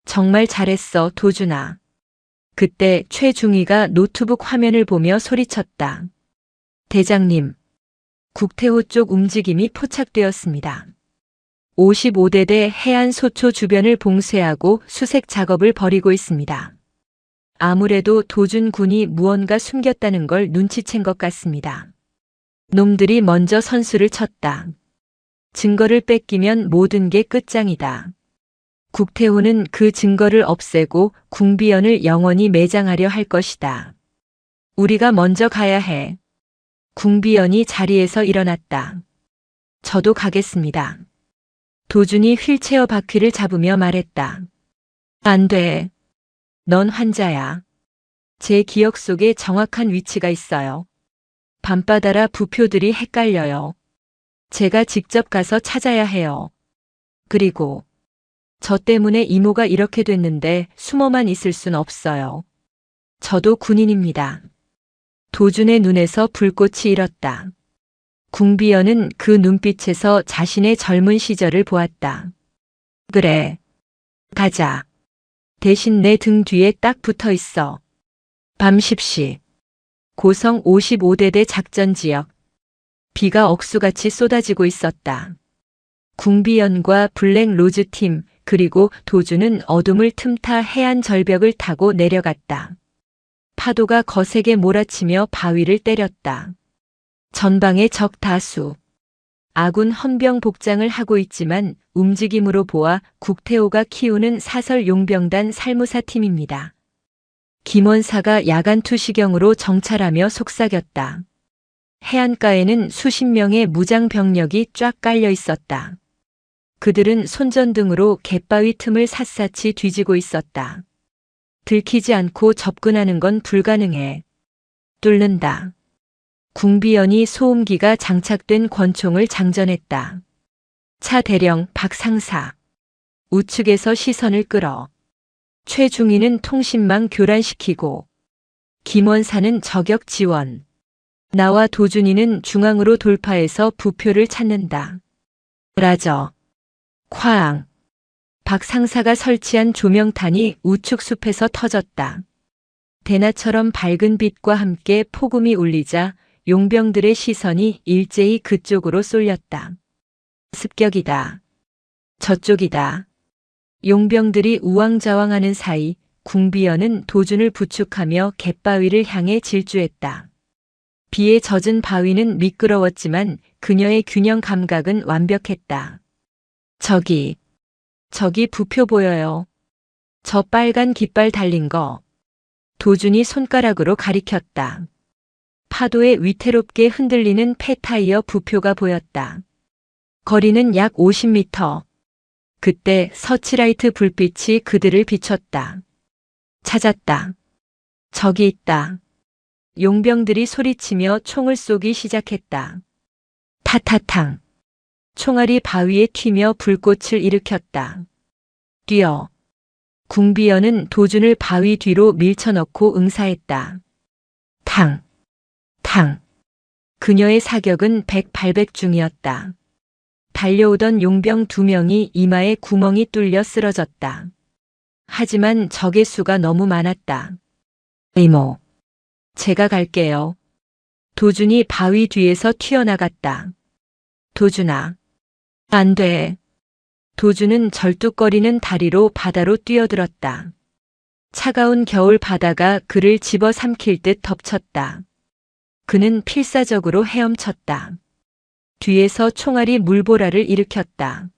정말 잘했어, 도준아. 그때 최중위가 노트북 화면을 보며 소리쳤다. 대장님, 국태호 쪽 움직임이 포착되었습니다. 55대대 해안 소초 주변을 봉쇄하고 수색 작업을 벌이고 있습니다. 아무래도 도준 군이 무언가 숨겼다는 걸 눈치챈 것 같습니다. 놈들이 먼저 선수를 쳤다. 증거를 뺏기면 모든 게 끝장이다. 국태호는 그 증거를 없애고 궁비연을 영원히 매장하려 할 것이다. 우리가 먼저 가야 해. 궁비연이 자리에서 일어났다. 저도 가겠습니다. 도준이 휠체어 바퀴를 잡으며 말했다. 안 돼. 넌 환자야. 제 기억 속에 정확한 위치가 있어요. 밤바다라 부표들이 헷갈려요. 제가 직접 가서 찾아야 해요. 그리고 저 때문에 이모가 이렇게 됐는데 숨어만 있을 순 없어요. 저도 군인입니다. 도준의 눈에서 불꽃이 일었다. 궁비연은 그 눈빛에서 자신의 젊은 시절을 보았다. 그래. 가자. 대신 내 등 뒤에 딱 붙어 있어. 밤 10시. 고성 55대대 작전지역. 비가 억수같이 쏟아지고 있었다. 궁비연과 블랙로즈팀 그리고 도준은 어둠을 틈타 해안 절벽을 타고 내려갔다. 파도가 거세게 몰아치며 바위를 때렸다. 전방에 적 다수. 아군 헌병 복장을 하고 있지만 움직임으로 보아 국태호가 키우는 사설 용병단 살무사팀입니다. 김원사가 야간 투시경으로 정찰하며 속삭였다. 해안가에는 수십 명의 무장 병력이 쫙 깔려 있었다. 그들은 손전등으로 갯바위 틈을 샅샅이 뒤지고 있었다. 들키지 않고 접근하는 건 불가능해. 뚫는다. 궁비연이 소음기가 장착된 권총을 장전했다. 차 대령 박 상사. 우측에서 시선을 끌어. 최중희는 통신망 교란시키고 김원사는 저격 지원. 나와 도준이는 중앙으로 돌파해서 부표를 찾는다. 라저. 쾅. 박 상사가 설치한 조명탄이 우측 숲에서 터졌다. 대나처럼 밝은 빛과 함께 폭음이 울리자 용병들의 시선이 일제히 그쪽으로 쏠렸다. 습격이다. 저쪽이다. 용병들이 우왕좌왕하는 사이 궁비연은 도준을 부축하며 갯바위를 향해 질주했다. 비에 젖은 바위는 미끄러웠지만 그녀의 균형 감각은 완벽했다. 저기 부표 보여요. 저 빨간 깃발 달린 거. 도준이 손가락으로 가리켰다. 파도에 위태롭게 흔들리는 폐타이어 부표가 보였다. 거리는 약 50m. 그때 서치라이트 불빛이 그들을 비췄다. 찾았다. 저기 있다. 용병들이 소리치며 총을 쏘기 시작했다. 타타탕. 총알이 바위에 튀며 불꽃을 일으켰다. 뛰어. 궁비연은 도준을 바위 뒤로 밀쳐넣고 응사했다. 탕. 탕. 그녀의 사격은 100-800 중이었다. 달려오던 용병 2명이 이마에 구멍이 뚫려 쓰러졌다. 하지만 적의 수가 너무 많았다. 이모. 제가 갈게요. 도준이 바위 뒤에서 튀어나갔다. 도준아. 안 돼. 도준은 절뚝거리는 다리로 바다로 뛰어들었다. 차가운 겨울 바다가 그를 집어삼킬 듯 덮쳤다. 그는 필사적으로 헤엄쳤다. 뒤에서 총알이 물보라를 일으켰다.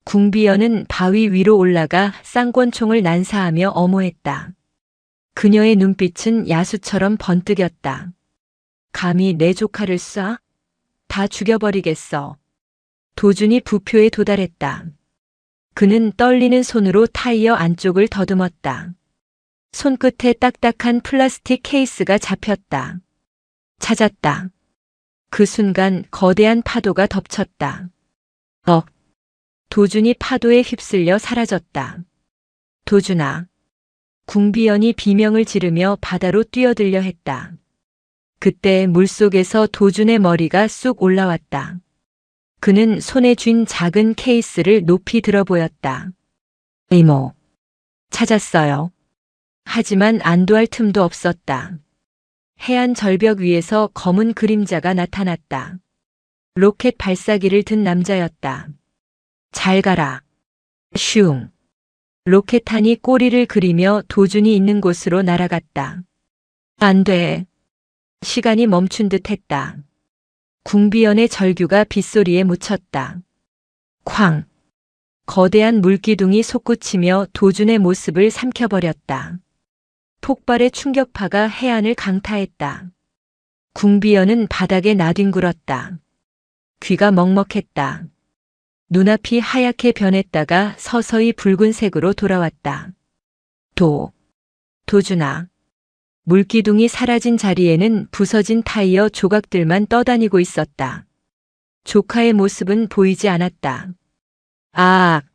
궁비연은 바위 위로 올라가 쌍권총을 난사하며 엄호했다. 그녀의 눈빛은 야수처럼 번뜩였다. 감히 내 조카를 쏴? 다 죽여버리겠어. 도준이 부표에 도달했다. 그는 떨리는 손으로 타이어 안쪽을 더듬었다. 손끝에 딱딱한 플라스틱 케이스가 잡혔다. 찾았다. 그 순간 거대한 파도가 덮쳤다. 도준이 파도에 휩쓸려 사라졌다. 도준아. 궁비연이 비명을 지르며 바다로 뛰어들려 했다. 그때 물속에서 도준의 머리가 쑥 올라왔다. 그는 손에 쥔 작은 케이스를 높이 들어 보였다. 이모. 찾았어요. 하지만 안도할 틈도 없었다. 해안 절벽 위에서 검은 그림자가 나타났다. 로켓 발사기를 든 남자였다. 잘 가라. 슝. 로켓탄이 꼬리를 그리며 도준이 있는 곳으로 날아갔다. 안 돼. 시간이 멈춘 듯 했다. 궁비연의 절규가 빗소리에 묻혔다. 쾅. 거대한 물기둥이 솟구치며 도준의 모습을 삼켜버렸다. 폭발의 충격파가 해안을 강타했다. 궁비연은 바닥에 나뒹굴었다. 귀가 먹먹했다. 눈앞이 하얗게 변했다가 서서히 붉은색으로 돌아왔다. 도준아. 물기둥이 사라진 자리에는 부서진 타이어 조각들만 떠다니고 있었다. 조카의 모습은 보이지 않았다. 아악!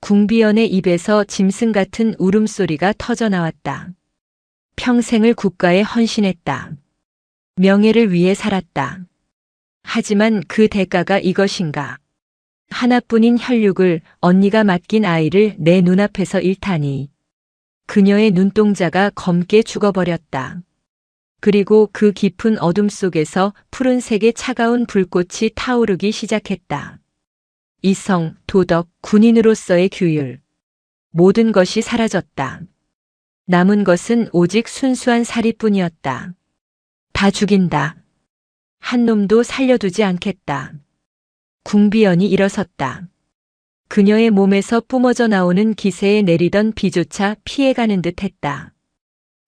궁비연의 입에서 짐승 같은 울음소리가 터져나왔다. 평생을 국가에 헌신했다. 명예를 위해 살았다. 하지만 그 대가가 이것인가? 하나뿐인 혈육을 언니가 맡긴 아이를 내 눈앞에서 잃다니. 그녀의 눈동자가 검게 죽어버렸다. 그리고 그 깊은 어둠 속에서 푸른색의 차가운 불꽃이 타오르기 시작했다. 이성, 도덕, 군인으로서의 규율. 모든 것이 사라졌다. 남은 것은 오직 순수한 살이뿐이었다. 다 죽인다. 한 놈도 살려두지 않겠다. 궁비연이 일어섰다. 그녀의 몸에서 뿜어져 나오는 기세에 내리던 비조차 피해가는 듯 했다.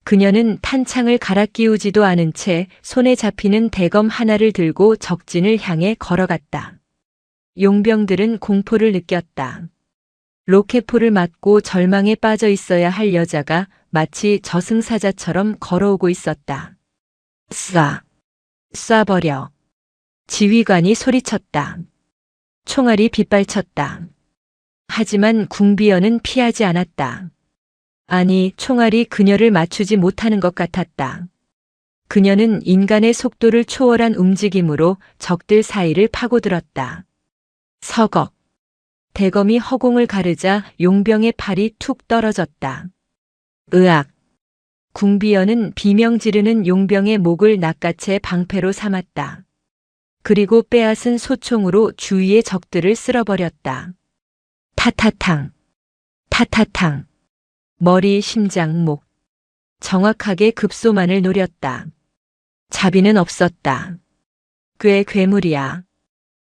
그녀는 탄창을 갈아 끼우지도 않은 채 손에 잡히는 대검 하나를 들고 적진을 향해 걸어갔다. 용병들은 공포를 느꼈다. 로켓포를 맞고 절망에 빠져 있어야 할 여자가 마치 저승사자처럼 걸어오고 있었다. 쏴버려. 지휘관이 소리쳤다. 총알이 빗발쳤다. 하지만 궁비연은 피하지 않았다. 아니, 총알이 그녀를 맞추지 못하는 것 같았다. 그녀는 인간의 속도를 초월한 움직임으로 적들 사이를 파고들었다. 서걱. 대검이 허공을 가르자 용병의 팔이 툭 떨어졌다. 으악. 궁비연은 비명 지르는 용병의 목을 낚아채 방패로 삼았다. 그리고 빼앗은 소총으로 주위의 적들을 쓸어버렸다. 타타탕. 타타탕. 머리, 심장, 목. 정확하게 급소만을 노렸다. 자비는 없었다. 꽤 괴물이야.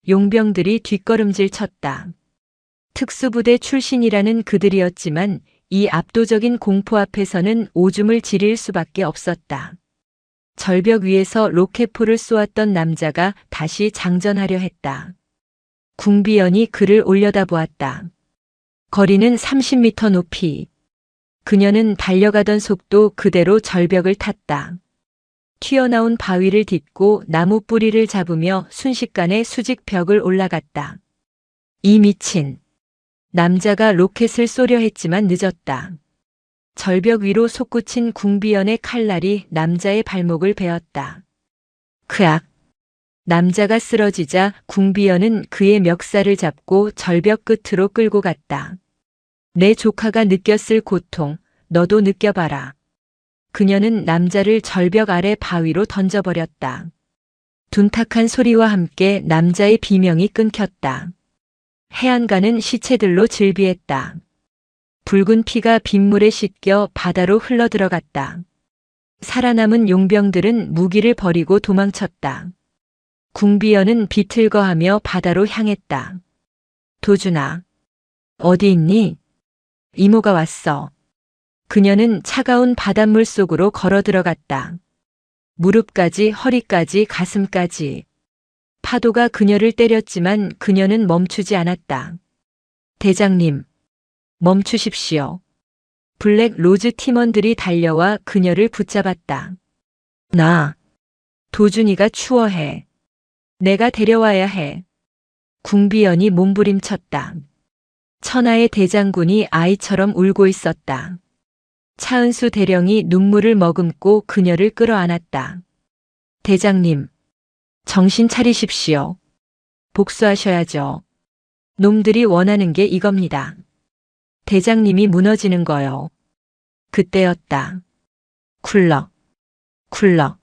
용병들이 뒷걸음질 쳤다. 특수부대 출신이라는 그들이었지만 이 압도적인 공포 앞에서는 오줌을 지릴 수밖에 없었다. 절벽 위에서 로켓포를 쏘았던 남자가 다시 장전하려 했다. 궁비연이 그를 올려다보았다. 거리는 30m 높이. 그녀는 달려가던 속도 그대로 절벽을 탔다. 튀어나온 바위를 딛고 나무 뿌리를 잡으며 순식간에 수직벽을 올라갔다. 이 미친. 남자가 로켓을 쏘려 했지만 늦었다. 절벽 위로 솟구친 궁비연의 칼날이 남자의 발목을 베었다. 크악. 남자가 쓰러지자 궁비연은 그의 멱살을 잡고 절벽 끝으로 끌고 갔다. 내 조카가 느꼈을 고통, 너도 느껴봐라. 그녀는 남자를 절벽 아래 바위로 던져버렸다. 둔탁한 소리와 함께 남자의 비명이 끊겼다. 해안가는 시체들로 질비했다. 붉은 피가 빗물에 씻겨 바다로 흘러들어갔다. 살아남은 용병들은 무기를 버리고 도망쳤다. 궁비연은 비틀거하며 바다로 향했다. 도준아, 어디 있니? 이모가 왔어. 그녀는 차가운 바닷물 속으로 걸어 들어갔다. 무릎까지, 허리까지, 가슴까지. 파도가 그녀를 때렸지만 그녀는 멈추지 않았다. 대장님, 멈추십시오. 블랙 로즈 팀원들이 달려와 그녀를 붙잡았다. 도준이가 추워해. 내가 데려와야 해. 궁비연이 몸부림쳤다. 천하의 대장군이 아이처럼 울고 있었다. 차은수 대령이 눈물을 머금고 그녀를 끌어안았다. 대장님, 정신 차리십시오. 복수하셔야죠. 놈들이 원하는 게 이겁니다. 대장님이 무너지는 거요. 그때였다. 쿨럭, 쿨럭.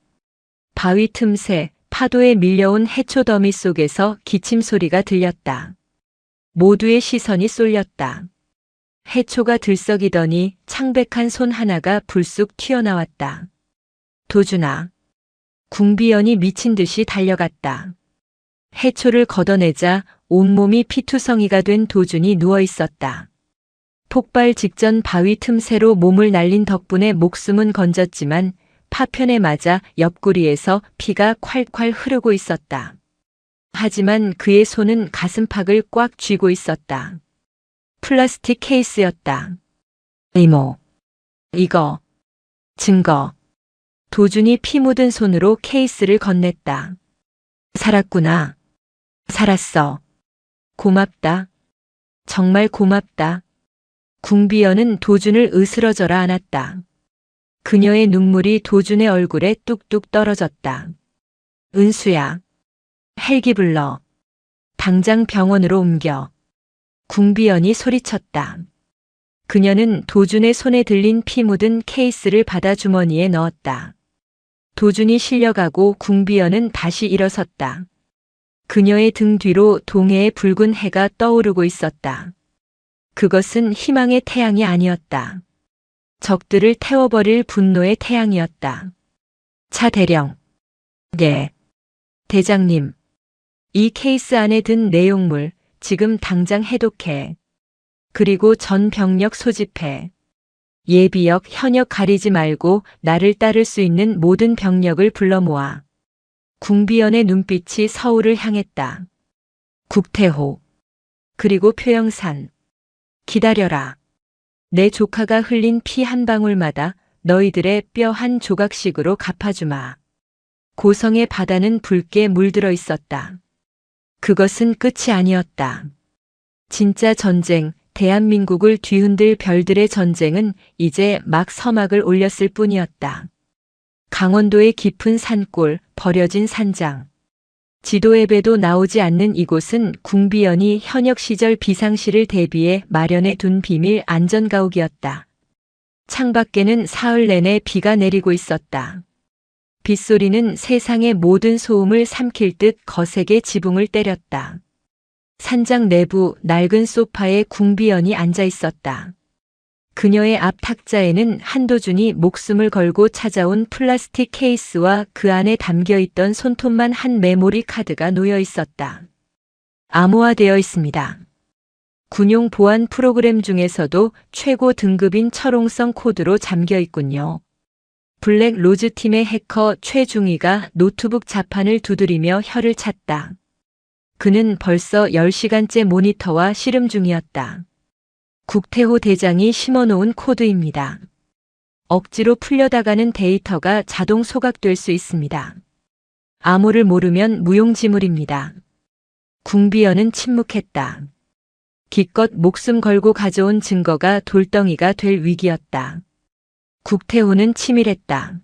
바위 틈새, 파도에 밀려온 해초 더미 속에서 기침 소리가 들렸다. 모두의 시선이 쏠렸다. 해초가 들썩이더니 창백한 손 하나가 불쑥 튀어나왔다. 도준아. 궁비연이 미친 듯이 달려갔다. 해초를 걷어내자 온몸이 피투성이가 된 도준이 누워 있었다. 폭발 직전 바위 틈새로 몸을 날린 덕분에 목숨은 건졌지만 파편에 맞아 옆구리에서 피가 콸콸 흐르고 있었다. 하지만 그의 손은 가슴팍을 꽉 쥐고 있었다. 플라스틱 케이스였다. 이모. 이거. 증거. 도준이 피 묻은 손으로 케이스를 건넸다. 살았구나. 살았어. 고맙다. 정말 고맙다. 궁비연은 도준을 으스러져라 안았다. 그녀의 눈물이 도준의 얼굴에 뚝뚝 떨어졌다. 은수야. 헬기 불러. 당장 병원으로 옮겨. 궁비연이 소리쳤다. 그녀는 도준의 손에 들린 피 묻은 케이스를 받아 주머니에 넣었다. 도준이 실려가고 궁비연은 다시 일어섰다. 그녀의 등 뒤로 동해의 붉은 해가 떠오르고 있었다. 그것은 희망의 태양이 아니었다. 적들을 태워버릴 분노의 태양이었다. 차 대령. 네. 대장님. 이 케이스 안에 든 내용물 지금 당장 해독해. 그리고 전 병력 소집해. 예비역, 현역 가리지 말고 나를 따를 수 있는 모든 병력을 불러 모아. 궁비연의 눈빛이 서울을 향했다. 국태호. 그리고 표영산. 기다려라. 내 조카가 흘린 피 한 방울마다 너희들의 뼈 한 조각씩으로 갚아주마. 고성의 바다는 붉게 물들어 있었다. 그것은 끝이 아니었다. 진짜 전쟁, 대한민국을 뒤흔들 별들의 전쟁은 이제 막 서막을 올렸을 뿐이었다. 강원도의 깊은 산골, 버려진 산장. 지도 앱에도 나오지 않는 이곳은 궁비연이 현역 시절 비상시를 대비해 마련해 둔 비밀 안전가옥이었다. 창밖에는 사흘 내내 비가 내리고 있었다. 빗소리는 세상의 모든 소음을 삼킬 듯 거세게 지붕을 때렸다. 산장 내부 낡은 소파에 궁비연이 앉아 있었다. 그녀의 앞 탁자에는 한도준이 목숨을 걸고 찾아온 플라스틱 케이스와 그 안에 담겨있던 손톱만 한 메모리 카드가 놓여 있었다. 암호화되어 있습니다. 군용 보안 프로그램 중에서도 최고 등급인 철옹성 코드로 잠겨 있군요. 블랙 로즈 팀의 해커 최중희가 노트북 자판을 두드리며 혀를 찼다. 그는 벌써 10시간째 모니터와 씨름 중이었다. 국태호 대장이 심어놓은 코드입니다. 억지로 풀려다가는 데이터가 자동 소각될 수 있습니다. 암호를 모르면 무용지물입니다. 궁비연은 침묵했다. 기껏 목숨 걸고 가져온 증거가 돌덩이가 될 위기였다. 국태호는 치밀했다.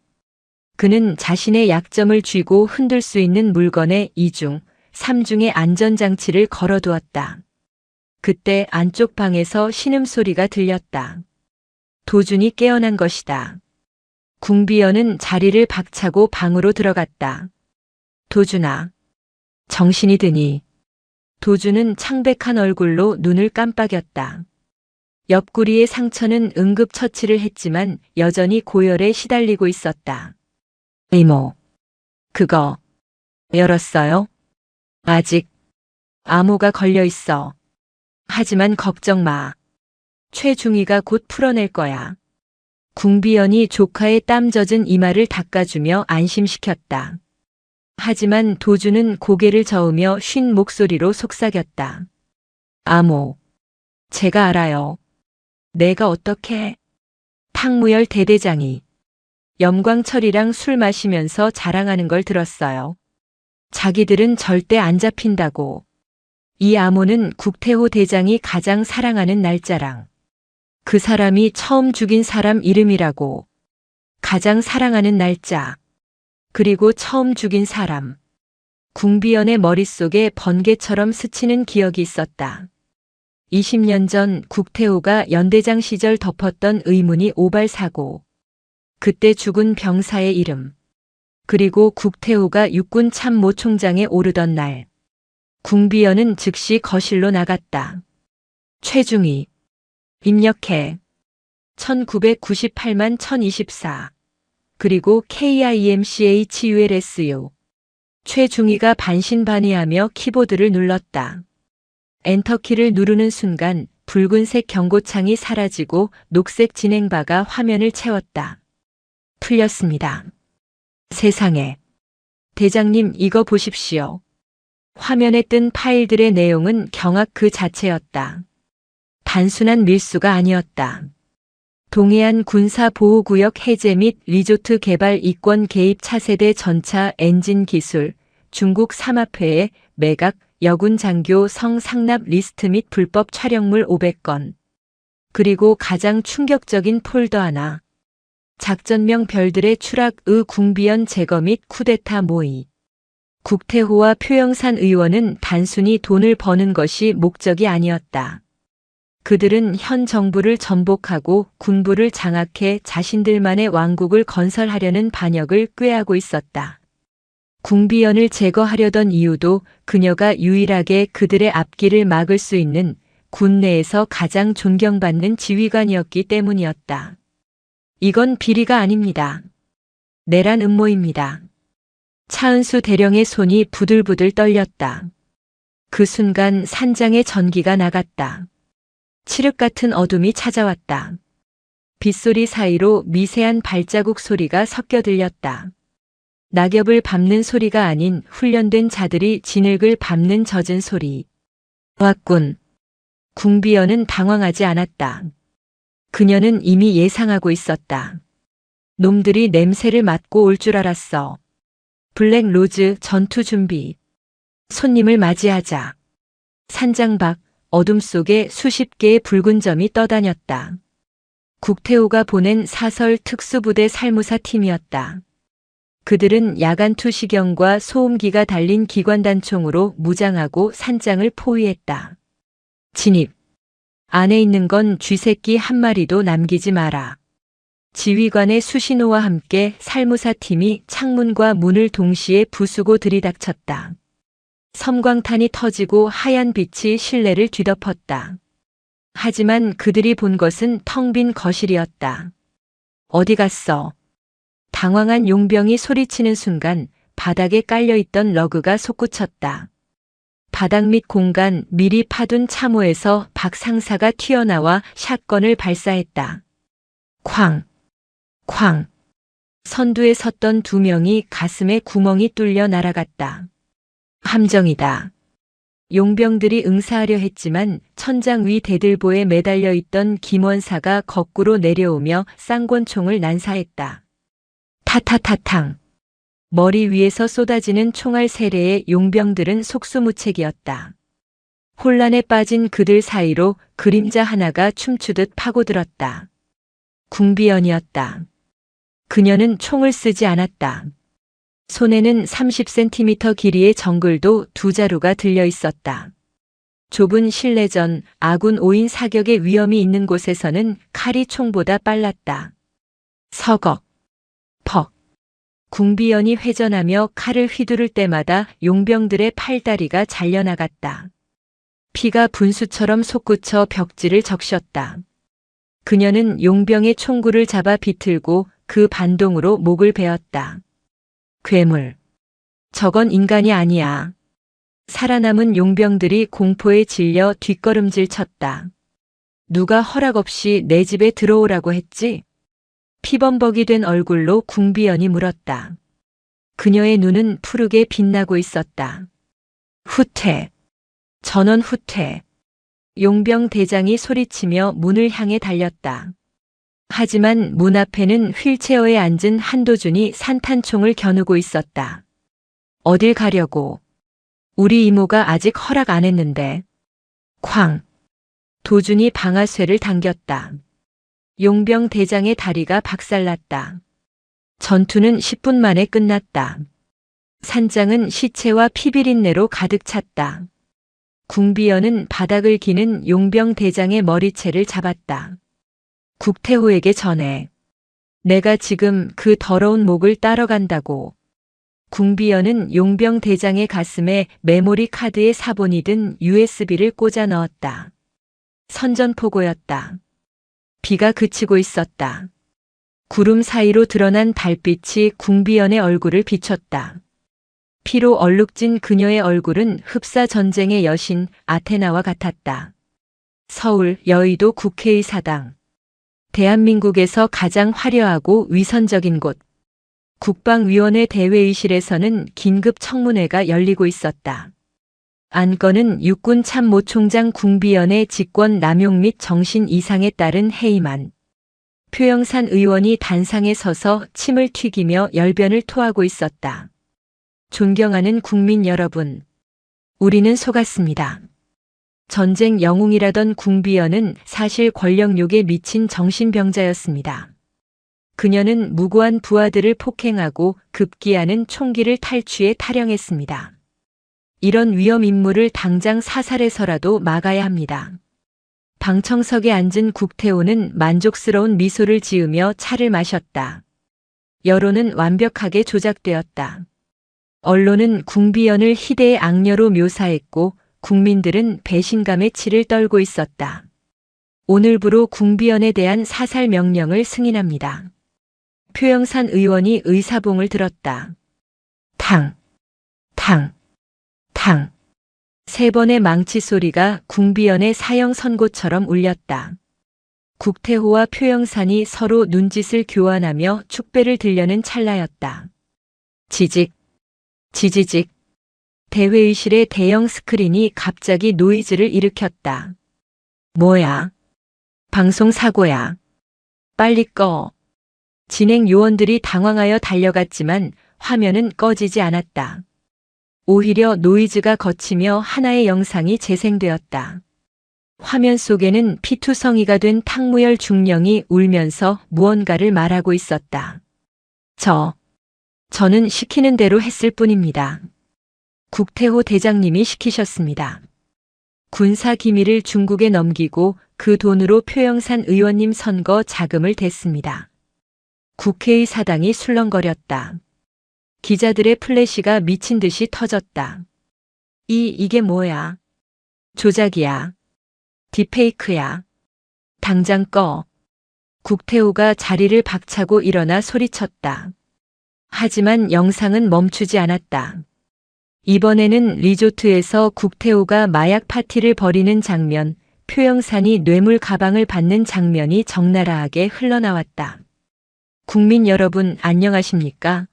그는 자신의 약점을 쥐고 흔들 수 있는 물건에 2중, 3중의 안전장치를 걸어두었다. 그때 안쪽 방에서 신음소리가 들렸다. 도준이 깨어난 것이다. 궁비연은 자리를 박차고 방으로 들어갔다. 도준아. 정신이 드니. 도준은 창백한 얼굴로 눈을 깜빡였다. 옆구리의 상처는 응급처치를 했지만 여전히 고열에 시달리고 있었다. 이모. 그거 열었어요? 아직 암호가 걸려 있어. 하지만 걱정 마. 최중희가 곧 풀어낼 거야. 궁비연이 조카의 땀 젖은 이마를 닦아주며 안심시켰다. 하지만 도준은 고개를 저으며 쉰 목소리로 속삭였다. 암호. 제가 알아요. 내가 어떻게? 탕무열 대대장이 염광철이랑 술 마시면서 자랑하는 걸 들었어요. 자기들은 절대 안 잡힌다고. 이 암호는 국태호 대장이 가장 사랑하는 날짜랑 그 사람이 처음 죽인 사람 이름이라고. 가장 사랑하는 날짜. 그리고 처음 죽인 사람. 궁비연의 머릿속에 번개처럼 스치는 기억이 있었다. 20년 전 국태호가 연대장 시절 덮었던 의문이 오발사고. 그때 죽은 병사의 이름. 그리고 국태호가 육군 참모총장에 오르던 날. 궁비연은 즉시 거실로 나갔다. 최중희. 입력해. 1998만 1024. 그리고 KIMCHULSU. 최중희가 반신반의하며 키보드를 눌렀다. 엔터키를 누르는 순간 붉은색 경고창이 사라지고 녹색 진행바가 화면을 채웠다. 풀렸습니다. 세상에. 대장님, 이거 보십시오. 화면에 뜬 파일들의 내용은 경악 그 자체였다. 단순한 밀수가 아니었다. 동해안 군사보호구역 해제 및 리조트 개발 이권 개입 차세대 전차 엔진 기술, 중국 삼합회의 매각, 여군 장교 성 상납 리스트 및 불법 촬영물 500건. 그리고 가장 충격적인 폴더 하나. 작전명 별들의 추락의 궁비연 제거 및 쿠데타 모의. 국태호와 표영산 의원은 단순히 돈을 버는 것이 목적이 아니었다. 그들은 현 정부를 전복하고 군부를 장악해 자신들만의 왕국을 건설하려는 반역을 꾀하고 있었다. 궁비연을 제거하려던 이유도 그녀가 유일하게 그들의 앞길을 막을 수 있는 군 내에서 가장 존경받는 지휘관이었기 때문이었다. 이건 비리가 아닙니다. 내란 음모입니다. 차은수 대령의 손이 부들부들 떨렸다. 그 순간 산장에 전기가 나갔다. 칠흑 같은 어둠이 찾아왔다. 빗소리 사이로 미세한 발자국 소리가 섞여 들렸다. 낙엽을 밟는 소리가 아닌 훈련된 자들이 진흙을 밟는 젖은 소리. 왔군. 궁비연은 당황하지 않았다. 그녀는 이미 예상하고 있었다. 놈들이 냄새를 맡고 올 줄 알았어. 블랙 로즈 전투 준비. 손님을 맞이하자. 산장 밖 어둠 속에 수십 개의 붉은 점이 떠다녔다. 국태호가 보낸 사설 특수부대 살무사 팀이었다. 그들은 야간 투시경과 소음기가 달린 기관단총으로 무장하고 산장을 포위했다. 진입. 안에 있는 건 쥐새끼 한 마리도 남기지 마라. 지휘관의 수신호와 함께 살무사 팀이 창문과 문을 동시에 부수고 들이닥쳤다. 섬광탄이 터지고 하얀 빛이 실내를 뒤덮었다. 하지만 그들이 본 것은 텅 빈 거실이었다. 어디 갔어? 당황한 용병이 소리치는 순간 바닥에 깔려있던 러그가 솟구쳤다. 바닥 및 공간 미리 파둔 참호에서 박 상사가 튀어나와 샷건을 발사했다. 쾅! 쾅! 선두에 섰던 두 명이 가슴에 구멍이 뚫려 날아갔다. 함정이다. 용병들이 응사하려 했지만 천장 위 대들보에 매달려 있던 김원사가 거꾸로 내려오며 쌍권총을 난사했다. 타타타탕. 머리 위에서 쏟아지는 총알 세례에 용병들은 속수무책이었다. 혼란에 빠진 그들 사이로 그림자 하나가 춤추듯 파고들었다. 궁비연이었다. 그녀는 총을 쓰지 않았다. 손에는 30cm 길이의 정글도 두 자루가 들려 있었다. 좁은 실내전 아군 5인 사격의 위험이 있는 곳에서는 칼이 총보다 빨랐다. 서걱. 퍽. 궁비연이 회전하며 칼을 휘두를 때마다 용병들의 팔다리가 잘려나갔다. 피가 분수처럼 솟구쳐 벽지를 적셨다. 그녀는 용병의 총구를 잡아 비틀고 그 반동으로 목을 베었다. 괴물. 저건 인간이 아니야. 살아남은 용병들이 공포에 질려 뒷걸음질 쳤다. 누가 허락 없이 내 집에 들어오라고 했지? 피범벅이 된 얼굴로 궁비연이 물었다. 그녀의 눈은 푸르게 빛나고 있었다. 후퇴. 전원 후퇴. 용병 대장이 소리치며 문을 향해 달렸다. 하지만 문 앞에는 휠체어에 앉은 한도준이 산탄총을 겨누고 있었다. 어딜 가려고? 우리 이모가 아직 허락 안 했는데. 쾅. 도준이 방아쇠를 당겼다. 용병 대장의 다리가 박살났다. 전투는 10분 만에 끝났다. 산장은 시체와 피비린내로 가득 찼다. 궁비연은 바닥을 기는 용병 대장의 머리채를 잡았다. 국태호에게 전해. 내가 지금 그 더러운 목을 따러 간다고. 궁비연은 용병 대장의 가슴에 메모리 카드에 사본이 든 USB를 꽂아 넣었다. 선전포고였다. 비가 그치고 있었다. 구름 사이로 드러난 달빛이 궁비연의 얼굴을 비췄다. 피로 얼룩진 그녀의 얼굴은 흡사 전쟁의 여신 아테나와 같았다. 서울 여의도 국회의사당. 대한민국에서 가장 화려하고 위선적인 곳. 국방위원회 대회의실에서는 긴급 청문회가 열리고 있었다. 안건은 육군 참모총장 궁비연의 직권 남용 및 정신 이상에 따른 해임안. 표영산 의원이 단상에 서서 침을 튀기며 열변을 토하고 있었다. 존경하는 국민 여러분. 우리는 속았습니다. 전쟁 영웅이라던 궁비연은 사실 권력욕에 미친 정신병자였습니다. 그녀는 무고한 부하들을 폭행하고 급기야는 총기를 탈취해 탈영했습니다. 이런 위험 인물을 당장 사살해서라도 막아야 합니다. 방청석에 앉은 국태호는 만족스러운 미소를 지으며 차를 마셨다. 여론은 완벽하게 조작되었다. 언론은 궁비연을 희대의 악녀로 묘사했고 국민들은 배신감에 치를 떨고 있었다. 오늘부로 궁비연에 대한 사살 명령을 승인합니다. 표영산 의원이 의사봉을 들었다. 탕, 탕, 탕. 세 번의 망치 소리가 궁비연의 사형 선고처럼 울렸다. 국태호와 표영산이 서로 눈짓을 교환하며 축배를 들려는 찰나였다. 지직, 지지직. 대회의실의 대형 스크린이 갑자기 노이즈를 일으켰다. 뭐야? 방송 사고야. 빨리 꺼. 진행 요원들이 당황하여 달려갔지만 화면은 꺼지지 않았다. 오히려 노이즈가 거치며 하나의 영상이 재생되었다. 화면 속에는 피투성이가 된 탕무열 중령이 울면서 무언가를 말하고 있었다. 저는 시키는 대로 했을 뿐입니다. 국태호 대장님이 시키셨습니다. 군사 기밀을 중국에 넘기고 그 돈으로 표영산 의원님 선거 자금을 댔습니다. 국회의 사당이 술렁거렸다. 기자들의 플래시가 미친 듯이 터졌다. 이게 뭐야? 조작이야. 딥페이크야. 당장 꺼. 국태호가 자리를 박차고 일어나 소리쳤다. 하지만 영상은 멈추지 않았다. 이번에는 리조트에서 국태호가 마약 파티를 벌이는 장면, 표영산이 뇌물 가방을 받는 장면이 적나라하게 흘러나왔다. 국민 여러분 안녕하십니까?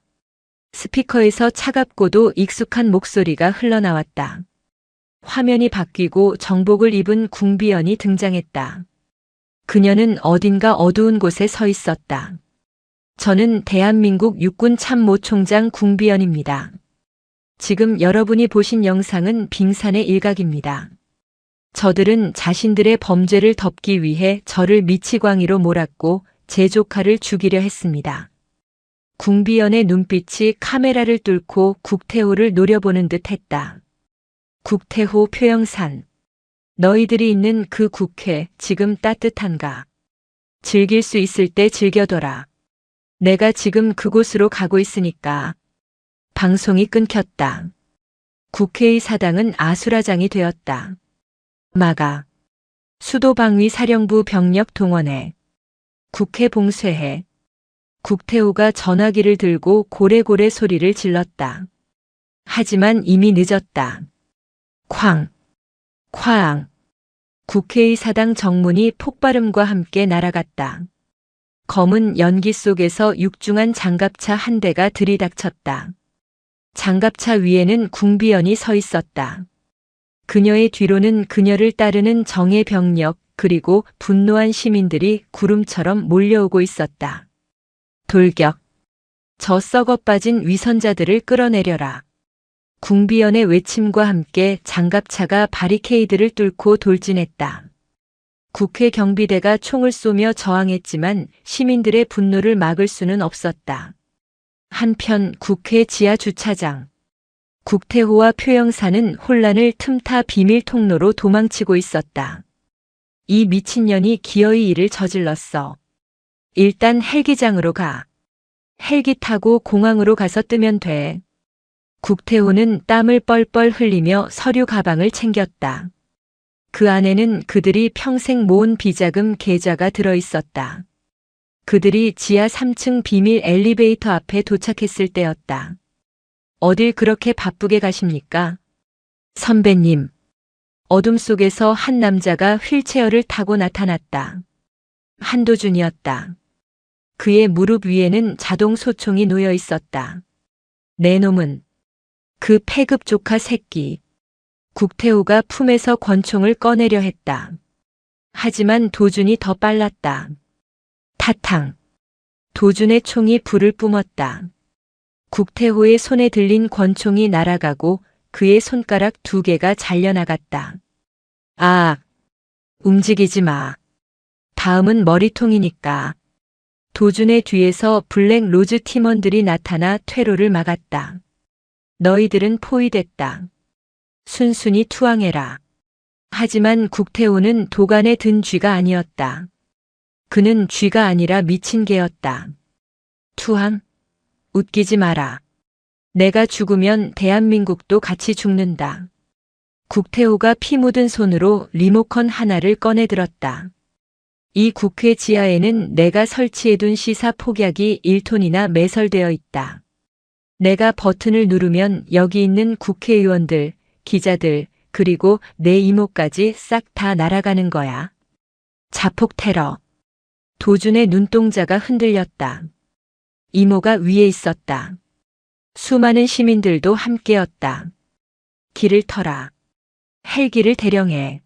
스피커에서 차갑고도 익숙한 목소리가 흘러나왔다. 화면이 바뀌고 정복을 입은 궁비연이 등장했다. 그녀는 어딘가 어두운 곳에 서 있었다. 저는 대한민국 육군 참모총장 궁비연입니다. 지금 여러분이 보신 영상은 빙산의 일각입니다. 저들은 자신들의 범죄를 덮기 위해 저를 미치광이로 몰았고 제 조카를 죽이려 했습니다. 궁비연의 눈빛이 카메라를 뚫고 국태호를 노려보는 듯 했다. 국태호 표영산. 너희들이 있는 그 국회 지금 따뜻한가? 즐길 수 있을 때 즐겨둬라. 내가 지금 그곳으로 가고 있으니까. 방송이 끊겼다. 국회의 사당은 아수라장이 되었다. 마가. 수도방위 사령부 병력 동원해. 국회 봉쇄해. 국태호가 전화기를 들고 고래고래 소리를 질렀다. 하지만 이미 늦었다. 쾅. 쾅. 국회의 사당 정문이 폭발음과 함께 날아갔다. 검은 연기 속에서 육중한 장갑차 한 대가 들이닥쳤다. 장갑차 위에는 궁비연이 서 있었다. 그녀의 뒤로는 그녀를 따르는 정예 병력 그리고 분노한 시민들이 구름처럼 몰려오고 있었다. 돌격. 저 썩어 빠진 위선자들을 끌어내려라. 궁비연의 외침과 함께 장갑차가 바리케이드를 뚫고 돌진했다. 국회 경비대가 총을 쏘며 저항했지만 시민들의 분노를 막을 수는 없었다. 한편 국회 지하 주차장. 국태호와 표영산은 혼란을 틈타 비밀 통로로 도망치고 있었다. 이 미친년이 기어이 일을 저질렀어. 일단 헬기장으로 가. 헬기 타고 공항으로 가서 뜨면 돼. 국태호는 땀을 뻘뻘 흘리며 서류 가방을 챙겼다. 그 안에는 그들이 평생 모은 비자금 계좌가 들어 있었다. 그들이 지하 3층 비밀 엘리베이터 앞에 도착했을 때였다. 어딜 그렇게 바쁘게 가십니까? 선배님. 어둠 속에서 한 남자가 휠체어를 타고 나타났다. 한도준이었다. 그의 무릎 위에는 자동 소총이 놓여 있었다. 내 놈은 그 패급 조카 새끼. 국태호가 품에서 권총을 꺼내려 했다. 하지만 도준이 더 빨랐다. 타탕. 도준의 총이 불을 뿜었다. 국태호의 손에 들린 권총이 날아가고 그의 손가락 2개가 잘려나갔다. 아, 움직이지 마. 다음은 머리통이니까. 도준의 뒤에서 블랙 로즈 팀원들이 나타나 퇴로를 막았다. 너희들은 포위됐다. 순순히 투항해라. 하지만 국태호는 도간에 든 쥐가 아니었다. 그는 쥐가 아니라 미친 개였다. 투항? 웃기지 마라. 내가 죽으면 대한민국도 같이 죽는다. 국태호가 피 묻은 손으로 리모컨 하나를 꺼내 들었다. 이 국회 지하에는 내가 설치해둔 시사 폭약이 1톤이나 매설되어 있다. 내가 버튼을 누르면 여기 있는 국회의원들, 기자들, 그리고 내 이모까지 싹 다 날아가는 거야. 자폭 테러. 도준의 눈동자가 흔들렸다. 이모가 위에 있었다. 수많은 시민들도 함께였다. 길을 터라. 헬기를 대령해.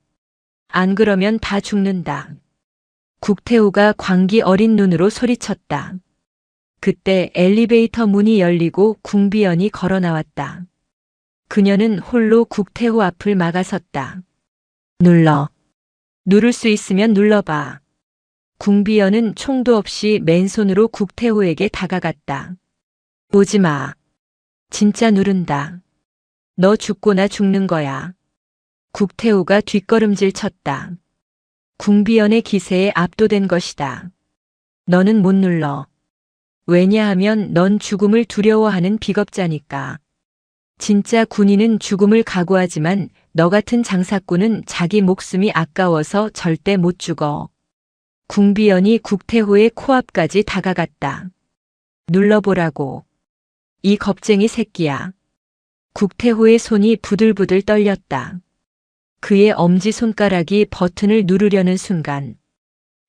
안 그러면 다 죽는다. 국태호가 광기 어린 눈으로 소리쳤다. 그때 엘리베이터 문이 열리고 궁비연이 걸어 나왔다. 그녀는 홀로 국태호 앞을 막아섰다. 눌러. 누를 수 있으면 눌러봐. 궁비연은 총도 없이 맨손으로 국태호에게 다가갔다. 오지 마. 진짜 누른다. 너 죽고 나 죽는 거야. 국태호가 뒷걸음질 쳤다. 궁비연의 기세에 압도된 것이다. 너는 못 눌러. 왜냐하면 넌 죽음을 두려워하는 비겁자니까. 진짜 군인은 죽음을 각오하지만 너 같은 장사꾼은 자기 목숨이 아까워서 절대 못 죽어. 궁비연이 국태호의 코앞까지 다가갔다. 눌러보라고. 이 겁쟁이 새끼야. 국태호의 손이 부들부들 떨렸다. 그의 엄지손가락이 버튼을 누르려는 순간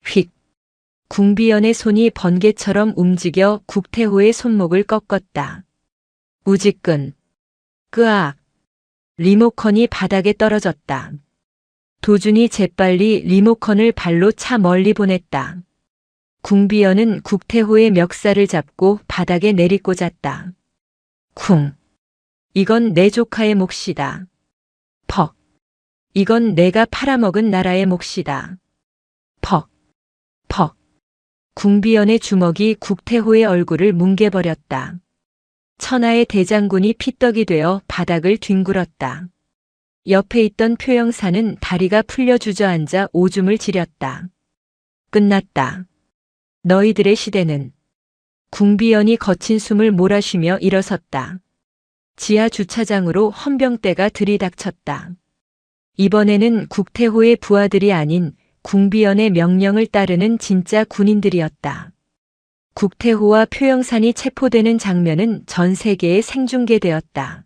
휙. 궁비연의 손이 번개처럼 움직여 국태호의 손목을 꺾었다. 우지끈. 끄악. 리모컨이 바닥에 떨어졌다. 도준이 재빨리 리모컨을 발로 차 멀리 보냈다. 궁비연은 국태호의 멱살을 잡고 바닥에 내리꽂았다. 쿵. 이건 내 조카의 몫이다. 퍽. 이건 내가 팔아먹은 나라의 몫이다. 퍽. 퍽. 궁비연의 주먹이 국태호의 얼굴을 뭉개버렸다. 천하의 대장군이 피떡이 되어 바닥을 뒹굴었다. 옆에 있던 표영사는 다리가 풀려 주저앉아 오줌을 지렸다. 끝났다. 너희들의 시대는. 궁비연이 거친 숨을 몰아쉬며 일어섰다. 지하 주차장으로 헌병대가 들이닥쳤다. 이번에는 국태호의 부하들이 아닌 궁비연의 명령을 따르는 진짜 군인들이었다. 국태호와 표영산이 체포되는 장면은 전 세계에 생중계되었다.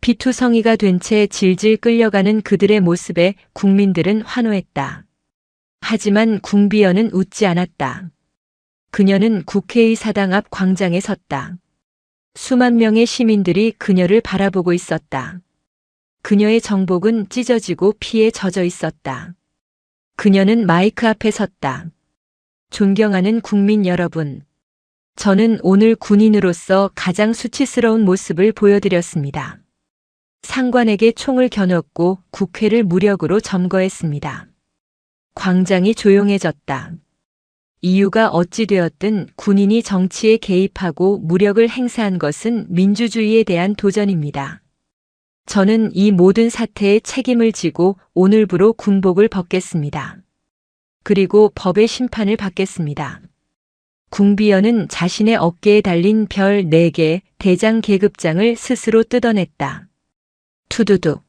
비투성이가 된 채 질질 끌려가는 그들의 모습에 국민들은 환호했다. 하지만 궁비연은 웃지 않았다. 그녀는 국회의사당 앞 광장에 섰다. 수만 명의 시민들이 그녀를 바라보고 있었다. 그녀의 정복은 찢어지고 피에 젖어 있었다. 그녀는 마이크 앞에 섰다. 존경하는 국민 여러분. 저는 오늘 군인으로서 가장 수치스러운 모습을 보여드렸습니다. 상관에게 총을 겨눴고 국회를 무력으로 점거했습니다. 광장이 조용해졌다. 이유가 어찌 되었든 군인이 정치에 개입하고 무력을 행사한 것은 민주주의에 대한 도전입니다. 저는 이 모든 사태에 책임을 지고 오늘부로 군복을 벗겠습니다. 그리고 법의 심판을 받겠습니다. 궁비연은 자신의 어깨에 달린 별 4개 대장 계급장을 스스로 뜯어냈다. 투두둑.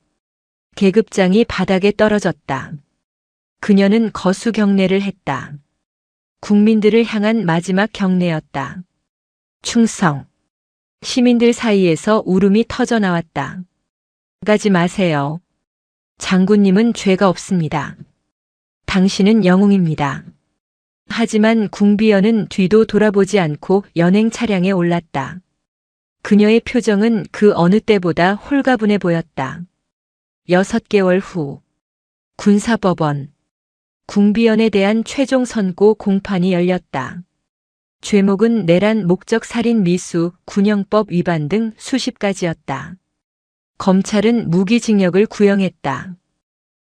계급장이 바닥에 떨어졌다. 그녀는 거수 경례를 했다. 국민들을 향한 마지막 경례였다. 충성. 시민들 사이에서 울음이 터져 나왔다. 가지 마세요. 장군님은 죄가 없습니다. 당신은 영웅입니다. 하지만 궁비연은 뒤도 돌아보지 않고 연행 차량에 올랐다. 그녀의 표정은 그 어느 때보다 홀가분해 보였다. 6개월 후 군사법원 궁비연에 대한 최종 선고 공판이 열렸다. 죄목은 내란 목적 살인 미수, 군형법 위반 등 수십 가지였다. 검찰은 무기징역을 구형했다.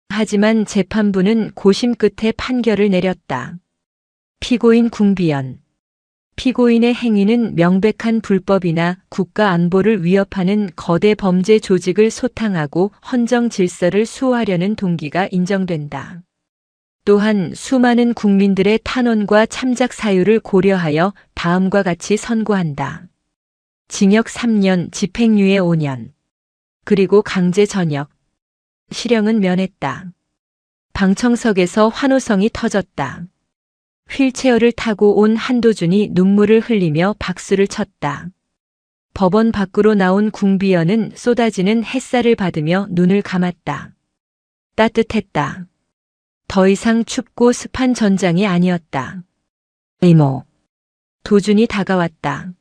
하지만 재판부는 고심 끝에 판결을 내렸다. 피고인 궁비연. 피고인의 행위는 명백한 불법이나 국가 안보를 위협하는 거대 범죄 조직을 소탕하고 헌정 질서를 수호하려는 동기가 인정된다. 또한 수많은 국민들의 탄원과 참작 사유를 고려하여 다음과 같이 선고한다. 징역 3년, 집행유예 5년. 그리고 강제 전역. 실형은 면했다. 방청석에서 환호성이 터졌다. 휠체어를 타고 온 한도준이 눈물을 흘리며 박수를 쳤다. 법원 밖으로 나온 궁비연은 쏟아지는 햇살을 받으며 눈을 감았다. 따뜻했다. 더 이상 춥고 습한 전장이 아니었다. 이모. 도준이 다가왔다.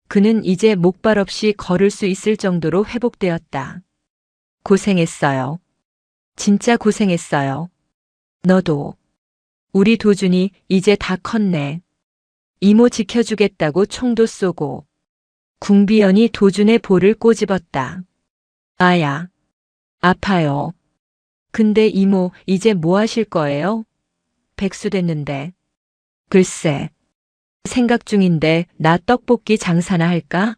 그는 이제 목발 없이 걸을 수 있을 정도로 회복되었다. 고생했어요. 진짜 고생했어요. 너도. 우리 도준이 이제 다 컸네. 이모 지켜주겠다고 총도 쏘고. 궁비연이 도준의 볼을 꼬집었다. 아야. 아파요. 근데 이모 이제 뭐 하실 거예요? 백수 됐는데. 글쎄. 생각 중인데 나 떡볶이 장사나 할까?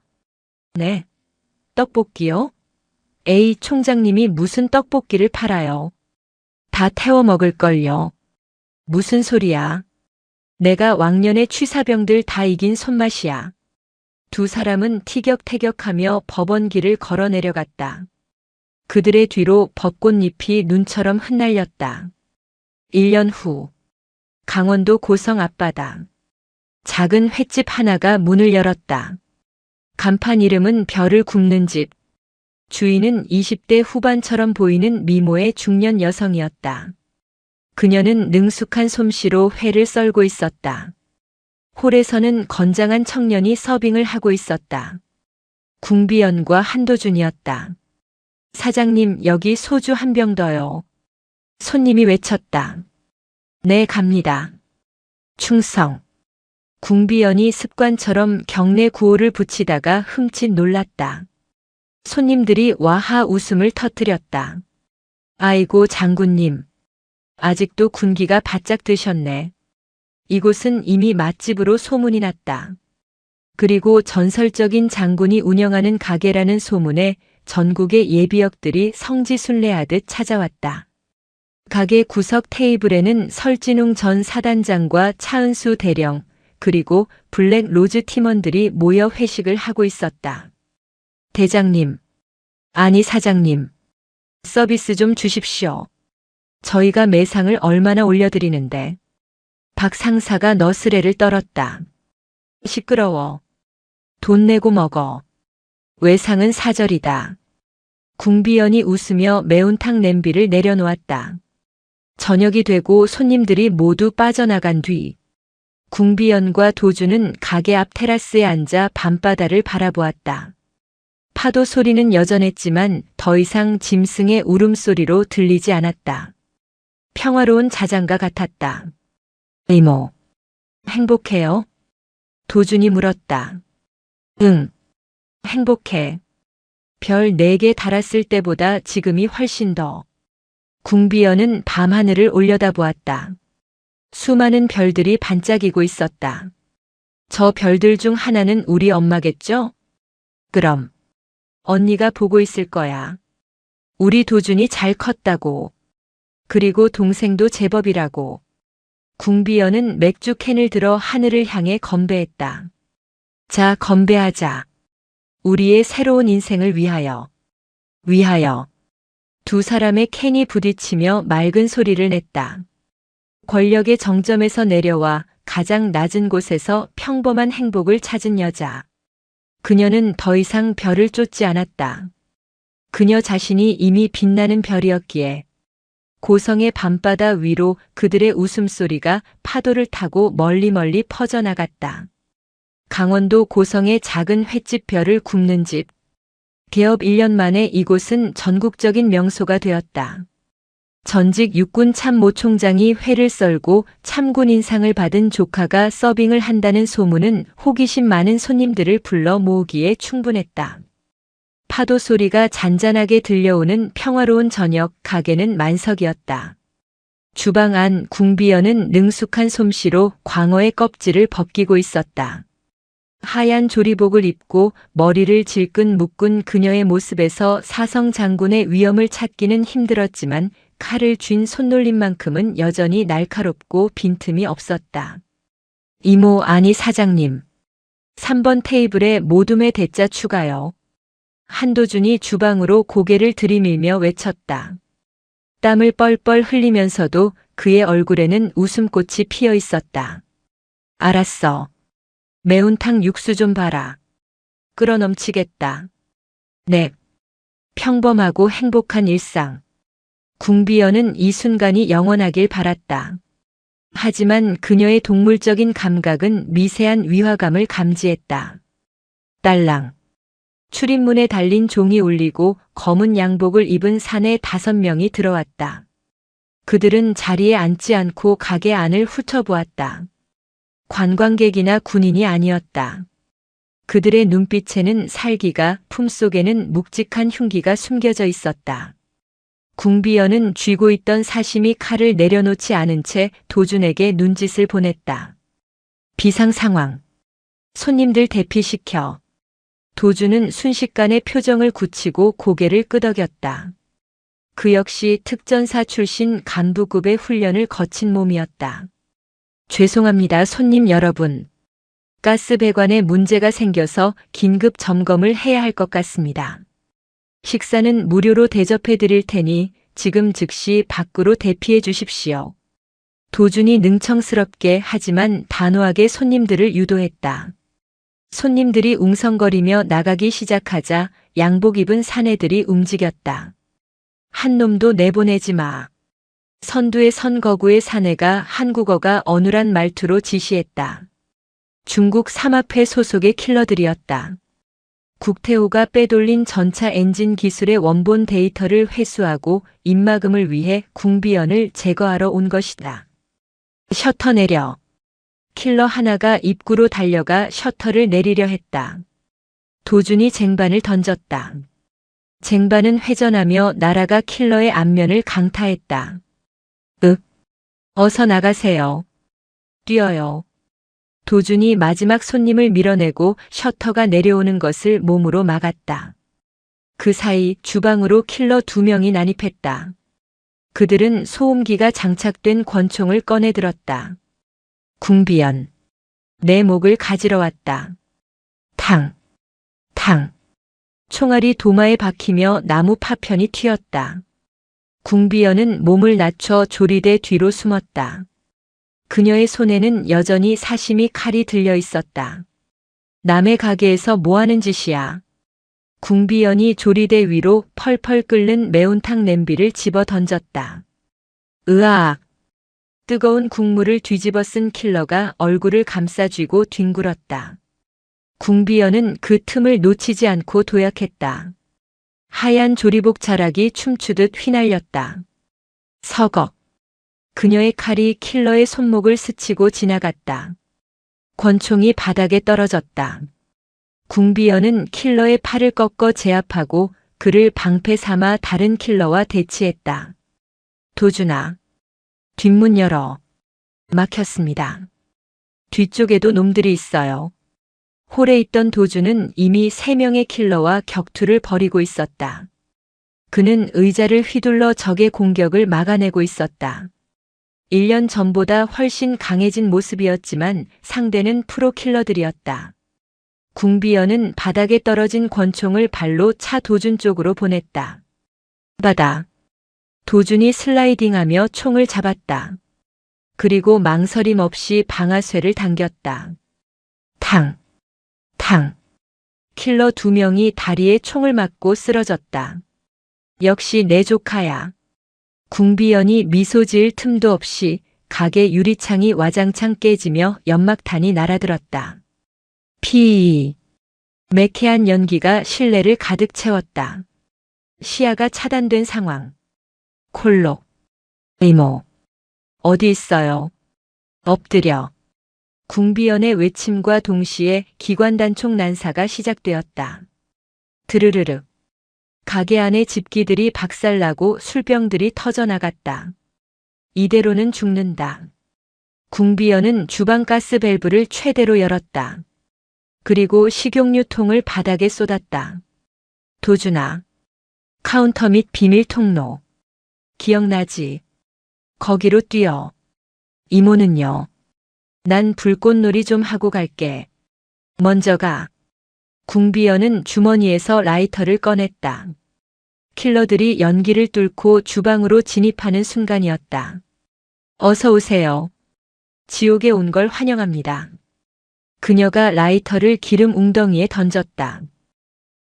네. 떡볶이요? 에이, 총장님이 무슨 떡볶이를 팔아요. 다 태워 먹을걸요. 무슨 소리야. 내가 왕년의 취사병들 다 이긴 손맛이야. 두 사람은 티격태격하며 법원 길을 걸어 내려갔다. 그들의 뒤로 벚꽃잎이 눈처럼 흩날렸다. 1년 후 강원도 고성 앞바다. 작은 횟집 하나가 문을 열었다. 간판 이름은 별을 굽는 집. 주인은 20대 후반처럼 보이는 미모의 중년 여성이었다. 그녀는 능숙한 솜씨로 회를 썰고 있었다. 홀에서는 건장한 청년이 서빙을 하고 있었다. 궁비연과 한도준이었다. 사장님, 여기 소주 한 병 더요. 손님이 외쳤다. 네, 갑니다. 충성. 궁비연이 습관처럼 경례 구호를 붙이다가 흠칫 놀랐다. 손님들이 와하 웃음을 터뜨렸다. 아이고 장군님. 아직도 군기가 바짝 드셨네. 이곳은 이미 맛집으로 소문이 났다. 그리고 전설적인 장군이 운영하는 가게라는 소문에 전국의 예비역들이 성지순례하듯 찾아왔다. 가게 구석 테이블에는 설진웅 전 사단장과 차은수 대령, 그리고 블랙 로즈 팀원들이 모여 회식을 하고 있었다. 대장님. 아니 사장님. 서비스 좀 주십시오. 저희가 매상을 얼마나 올려드리는데. 박 상사가 너스레를 떨었다. 시끄러워. 돈 내고 먹어. 외상은 사절이다. 궁비연이 웃으며 매운탕 냄비를 내려놓았다. 저녁이 되고 손님들이 모두 빠져나간 뒤 궁비연과 도준은 가게 앞 테라스에 앉아 밤바다를 바라보았다. 파도 소리는 여전했지만 더 이상 짐승의 울음소리로 들리지 않았다. 평화로운 자장가 같았다. 이모, 행복해요? 도준이 물었다. 응, 행복해. 별 4개 달았을 때보다 지금이 훨씬 더. 궁비연은 밤하늘을 올려다보았다. 수많은 별들이 반짝이고 있었다. 저 별들 중 하나는 우리 엄마겠죠? 그럼 언니가 보고 있을 거야. 우리 도준이 잘 컸다고. 그리고 동생도 제법이라고. 궁비연은 맥주 캔을 들어 하늘을 향해 건배했다. 자, 건배하자. 우리의 새로운 인생을 위하여. 위하여. 두 사람의 캔이 부딪히며 맑은 소리를 냈다. 권력의 정점에서 내려와 가장 낮은 곳에서 평범한 행복을 찾은 여자. 그녀는 더 이상 별을 쫓지 않았다. 그녀 자신이 이미 빛나는 별이었기에 고성의 밤바다 위로 그들의 웃음소리가 파도를 타고 멀리 퍼져나갔다. 강원도 고성의 작은 횟집 별을 굽는 집. 개업 1년 만에 이곳은 전국적인 명소가 되었다. 전직 육군 참모 총장이 회를 썰고 참군 인상을 받은 조카가 서빙을 한다는 소문은 호기심 많은 손님들을 불러 모으기에 충분했다. 파도 소리가 잔잔하게 들려오는 평화로운 저녁, 가게는 만석이었다. 주방 안 궁비어는 능숙한 솜씨로 광어의 껍질을 벗기고 있었다. 하얀 조리복을 입고 머리를 질끈 묶은 그녀의 모습에서 사성 장군의 위엄을 찾기는 힘들었지만 칼을 쥔 손놀림만큼은 여전히 날카롭고 빈틈이 없었다. 이모, 아니 사장님. 3번 테이블에 모둠의 대자 추가요. 한도준이 주방으로 고개를 들이밀며 외쳤다. 땀을 뻘뻘 흘리면서도 그의 얼굴에는 웃음꽃이 피어 있었다. 알았어. 매운탕 육수 좀 봐라. 끓어넘치겠다. 네. 평범하고 행복한 일상. 궁비어는 이 순간이 영원하길 바랐다. 하지만 그녀의 동물적인 감각은 미세한 위화감을 감지했다. 딸랑. 출입문에 달린 종이 울리고 검은 양복을 입은 사내 5명이 들어왔다. 그들은 자리에 앉지 않고 가게 안을 훑어보았다. 관광객이나 군인이 아니었다. 그들의 눈빛에는 살기가, 품속에는 묵직한 흉기가 숨겨져 있었다. 궁비어는 쥐고 있던 사시미 칼을 내려놓지 않은 채 도준에게 눈짓을 보냈다. 비상 상황. 손님들 대피시켜. 도준은 순식간에 표정을 굳히고 고개를 끄덕였다. 그 역시 특전사 출신 간부급의 훈련을 거친 몸이었다. 죄송합니다, 손님 여러분. 가스 배관에 문제가 생겨서 긴급 점검을 해야 할 것 같습니다. 식사는 무료로 대접해 드릴 테니 지금 즉시 밖으로 대피해 주십시오. 도준이 능청스럽게 하지만 단호하게 손님들을 유도했다. 손님들이 웅성거리며 나가기 시작하자 양복 입은 사내들이 움직였다. 한 놈도 내보내지 마. 선두에 선 거구의 사내가 한국어가 어눌한 말투로 지시했다. 중국 삼합회 소속의 킬러들이었다. 국태호가 빼돌린 전차 엔진 기술의 원본 데이터를 회수하고 입막음을 위해 궁비연을 제거하러 온 것이다. 셔터 내려. 킬러 하나가 입구로 달려가 셔터를 내리려 했다. 도준이 쟁반을 던졌다. 쟁반은 회전하며 날아가 킬러의 앞면을 강타했다. 어서 나가세요. 뛰어요. 도준이 마지막 손님을 밀어내고 셔터가 내려오는 것을 몸으로 막았다. 그 사이 주방으로 킬러 2명이 난입했다. 그들은 소음기가 장착된 권총을 꺼내 들었다. 궁비연. 내 목을 가지러 왔다. 탕. 탕. 총알이 도마에 박히며 나무 파편이 튀었다. 궁비연은 몸을 낮춰 조리대 뒤로 숨었다. 그녀의 손에는 여전히 사시미 칼이 들려 있었다. 남의 가게에서 뭐하는 짓이야. 궁비연이 조리대 위로 펄펄 끓는 매운탕 냄비를 집어 던졌다. 으악. 뜨거운 국물을 뒤집어 쓴 킬러가 얼굴을 감싸쥐고 뒹굴었다. 궁비연은 그 틈을 놓치지 않고 도약했다. 하얀 조리복 자락이 춤추듯 휘날렸다. 서걱. 그녀의 칼이 킬러의 손목을 스치고 지나갔다. 권총이 바닥에 떨어졌다. 궁비연은 킬러의 팔을 꺾어 제압하고 그를 방패 삼아 다른 킬러와 대치했다. 도준아. 뒷문 열어. 막혔습니다. 뒤쪽에도 놈들이 있어요. 홀에 있던 도준은 이미 3명의 킬러와 격투를 벌이고 있었다. 그는 의자를 휘둘러 적의 공격을 막아내고 있었다. 1년 전보다 훨씬 강해진 모습이었지만 상대는 프로킬러들이었다. 궁비연은 바닥에 떨어진 권총을 발로 차 도준 쪽으로 보냈다. 받아. 도준이 슬라이딩하며 총을 잡았다. 그리고 망설임 없이 방아쇠를 당겼다. 탕! 탕! 킬러 2명이 다리에 총을 맞고 쓰러졌다. 역시 내 조카야. 궁비연이 미소 지을 틈도 없이 가게 유리창이 와장창 깨지며 연막탄이 날아들었다. 피. 매캐한 연기가 실내를 가득 채웠다. 시야가 차단된 상황. 콜록. 이모. 어디 있어요? 엎드려. 궁비연의 외침과 동시에 기관단총 난사가 시작되었다. 드르르르. 가게 안의 집기들이 박살나고 술병들이 터져나갔다. 이대로는 죽는다. 궁비연은 주방 가스 밸브를 최대로 열었다. 그리고 식용유통을 바닥에 쏟았다. 도준아. 카운터 및 비밀 통로. 기억나지? 거기로 뛰어. 이모는요? 난 불꽃놀이 좀 하고 갈게. 먼저 가. 궁비연은 주머니에서 라이터를 꺼냈다. 킬러들이 연기를 뚫고 주방으로 진입하는 순간이었다. 어서 오세요. 지옥에 온 걸 환영합니다. 그녀가 라이터를 기름 웅덩이에 던졌다.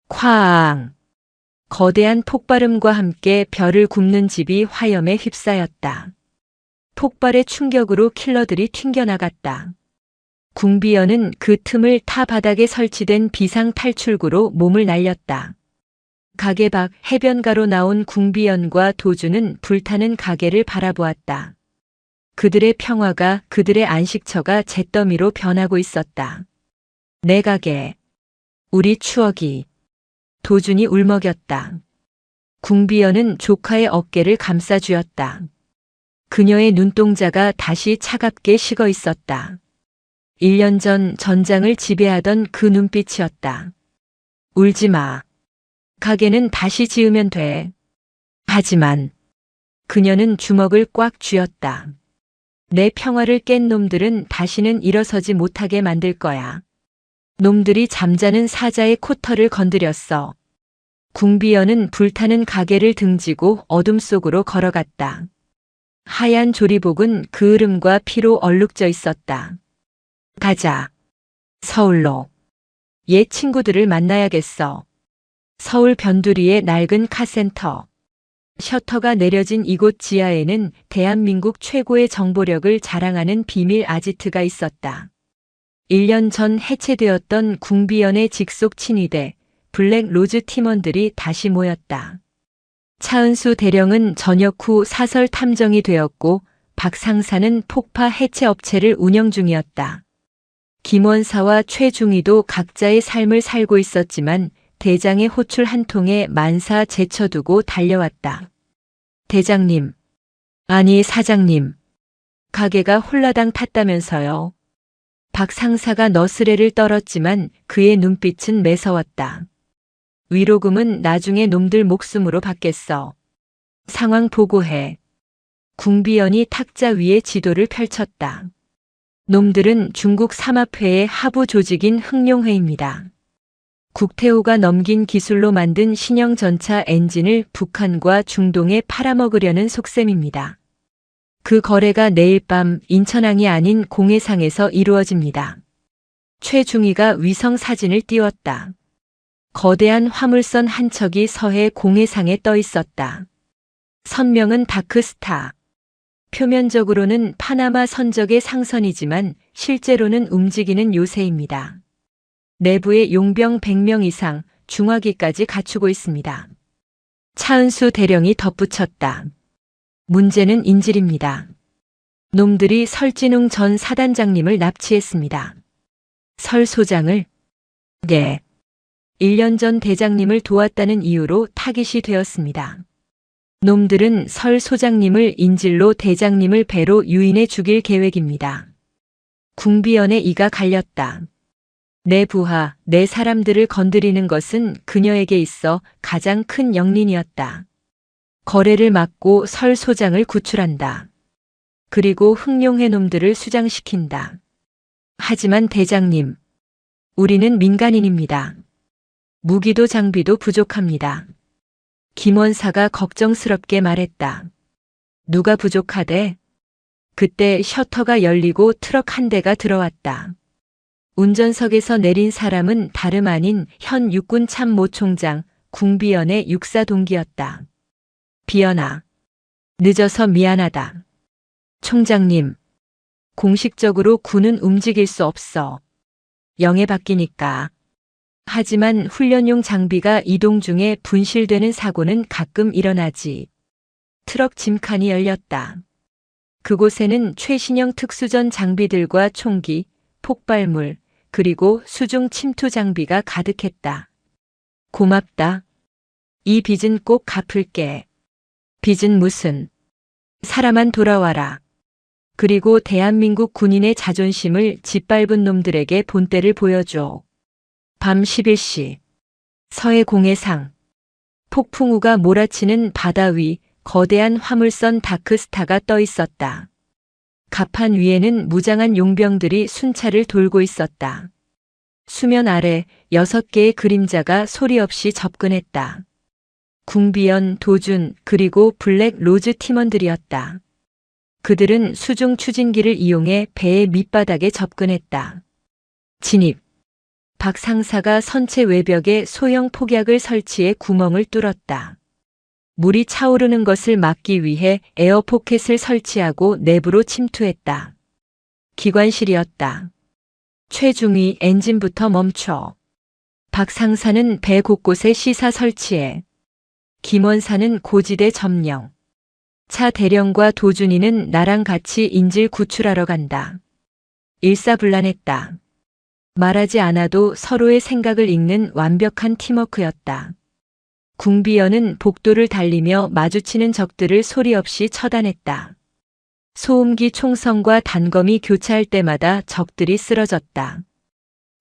쾅! 거대한 폭발음과 함께 별을 굽는 집이 화염에 휩싸였다. 폭발의 충격으로 킬러들이 튕겨나갔다. 궁비연은 그 틈을 타 바닥에 설치된 비상 탈출구로 몸을 날렸다. 가게 밖 해변가로 나온 궁비연과 도준은 불타는 가게를 바라보았다. 그들의 평화가, 그들의 안식처가 잿더미로 변하고 있었다. 내 가게. 우리 추억이. 도준이 울먹였다. 궁비연은 조카의 어깨를 감싸주었다. 그녀의 눈동자가 다시 차갑게 식어 있었다. 1년 전 전장을 지배하던 그 눈빛이었다. 울지 마. 가게는 다시 지으면 돼. 하지만 그녀는 주먹을 꽉 쥐었다. 내 평화를 깬 놈들은 다시는 일어서지 못하게 만들 거야. 놈들이 잠자는 사자의 코털을 건드렸어. 궁비연은 불타는 가게를 등지고 어둠 속으로 걸어갔다. 하얀 조리복은 그을음과 피로 얼룩져 있었다. 가자. 서울로. 옛 친구들을 만나야겠어. 서울 변두리의 낡은 카센터. 셔터가 내려진 이곳 지하에는 대한민국 최고의 정보력을 자랑하는 비밀 아지트가 있었다. 1년 전 해체되었던 궁비연의 직속 친위대 블랙 로즈 팀원들이 다시 모였다. 차은수 대령은 전역 후 사설 탐정이 되었고 박 상사는 폭파 해체 업체를 운영 중이었다. 김원사와 최중희도 각자의 삶을 살고 있었지만 대장의 호출 한 통에 만사 제쳐두고 달려왔다. 대장님. 아니 사장님. 가게가 홀라당 탔다면서요. 박 상사가 너스레를 떨었지만 그의 눈빛은 매서웠다. 위로금은 나중에 놈들 목숨으로 받겠어. 상황 보고해. 궁비연이 탁자 위에 지도를 펼쳤다. 놈들은 중국 삼합회의 하부 조직인 흥룡회입니다. 국태호가 넘긴 기술로 만든 신형 전차 엔진을 북한과 중동에 팔아먹으려는 속셈입니다. 그 거래가 내일 밤 인천항이 아닌 공해상에서 이루어집니다. 최중희가 위성 사진을 띄웠다. 거대한 화물선 한 척이 서해 공해상에 떠 있었다. 선명은 다크스타. 표면적으로는 파나마 선적의 상선이지만 실제로는 움직이는 요새입니다. 내부에 용병 100명 이상, 중화기까지 갖추고 있습니다. 차은수 대령이 덧붙였다. 문제는 인질입니다. 놈들이 설진웅 전 사단장님을 납치했습니다. 설 소장을? 네. 1년 전 대장님을 도왔다는 이유로 타깃이 되었습니다. 놈들은 설 소장님을 인질로 대장님을 배로 유인해 죽일 계획입니다. 궁비연의 이가 갈렸다. 내 부하, 내 사람들을 건드리는 것은 그녀에게 있어 가장 큰 영린이었다. 거래를 막고 설 소장을 구출한다. 그리고 흥룡회 놈들을 수장시킨다. 하지만 대장님, 우리는 민간인입니다. 무기도 장비도 부족합니다. 김원사가 걱정스럽게 말했다. 누가 부족하대? 그때 셔터가 열리고 트럭 한 대가 들어왔다. 운전석에서 내린 사람은 다름 아닌 현 육군 참모 총장 궁비연의 육사 동기였다. 비연아, 늦어서 미안하다. 총장님, 공식적으로 군은 움직일 수 없어. 영해 바뀌니까. 하지만 훈련용 장비가 이동 중에 분실되는 사고는 가끔 일어나지. 트럭 짐칸이 열렸다. 그곳에는 최신형 특수전 장비들과 총기, 폭발물, 그리고 수중 침투 장비가 가득했다. 고맙다. 이 빚은 꼭 갚을게. 빚은 무슨? 살아만 돌아와라. 그리고 대한민국 군인의 자존심을 짓밟은 놈들에게 본때를 보여줘. 밤 11시. 서해 공해상. 폭풍우가 몰아치는 바다 위 거대한 화물선 다크스타가 떠 있었다. 갑판 위에는 무장한 용병들이 순찰을 돌고 있었다. 수면 아래 6개의 그림자가 소리 없이 접근했다. 궁비연, 도준, 그리고 블랙 로즈 팀원들이었다. 그들은 수중 추진기를 이용해 배의 밑바닥에 접근했다. 진입. 박 상사가 선체 외벽에 소형 폭약을 설치해 구멍을 뚫었다. 물이 차오르는 것을 막기 위해 에어포켓을 설치하고 내부로 침투했다. 기관실이었다. 최중위 엔진부터 멈춰. 박 상사는 배 곳곳에 시사 설치해. 김원사는 고지대 점령. 차 대령과 도준이는 나랑 같이 인질 구출하러 간다. 일사불란했다. 말하지 않아도 서로의 생각을 읽는 완벽한 팀워크였다. 궁비연은 복도를 달리며 마주치는 적들을 소리 없이 처단했다. 소음기 총성과 단검이 교차할 때마다 적들이 쓰러졌다.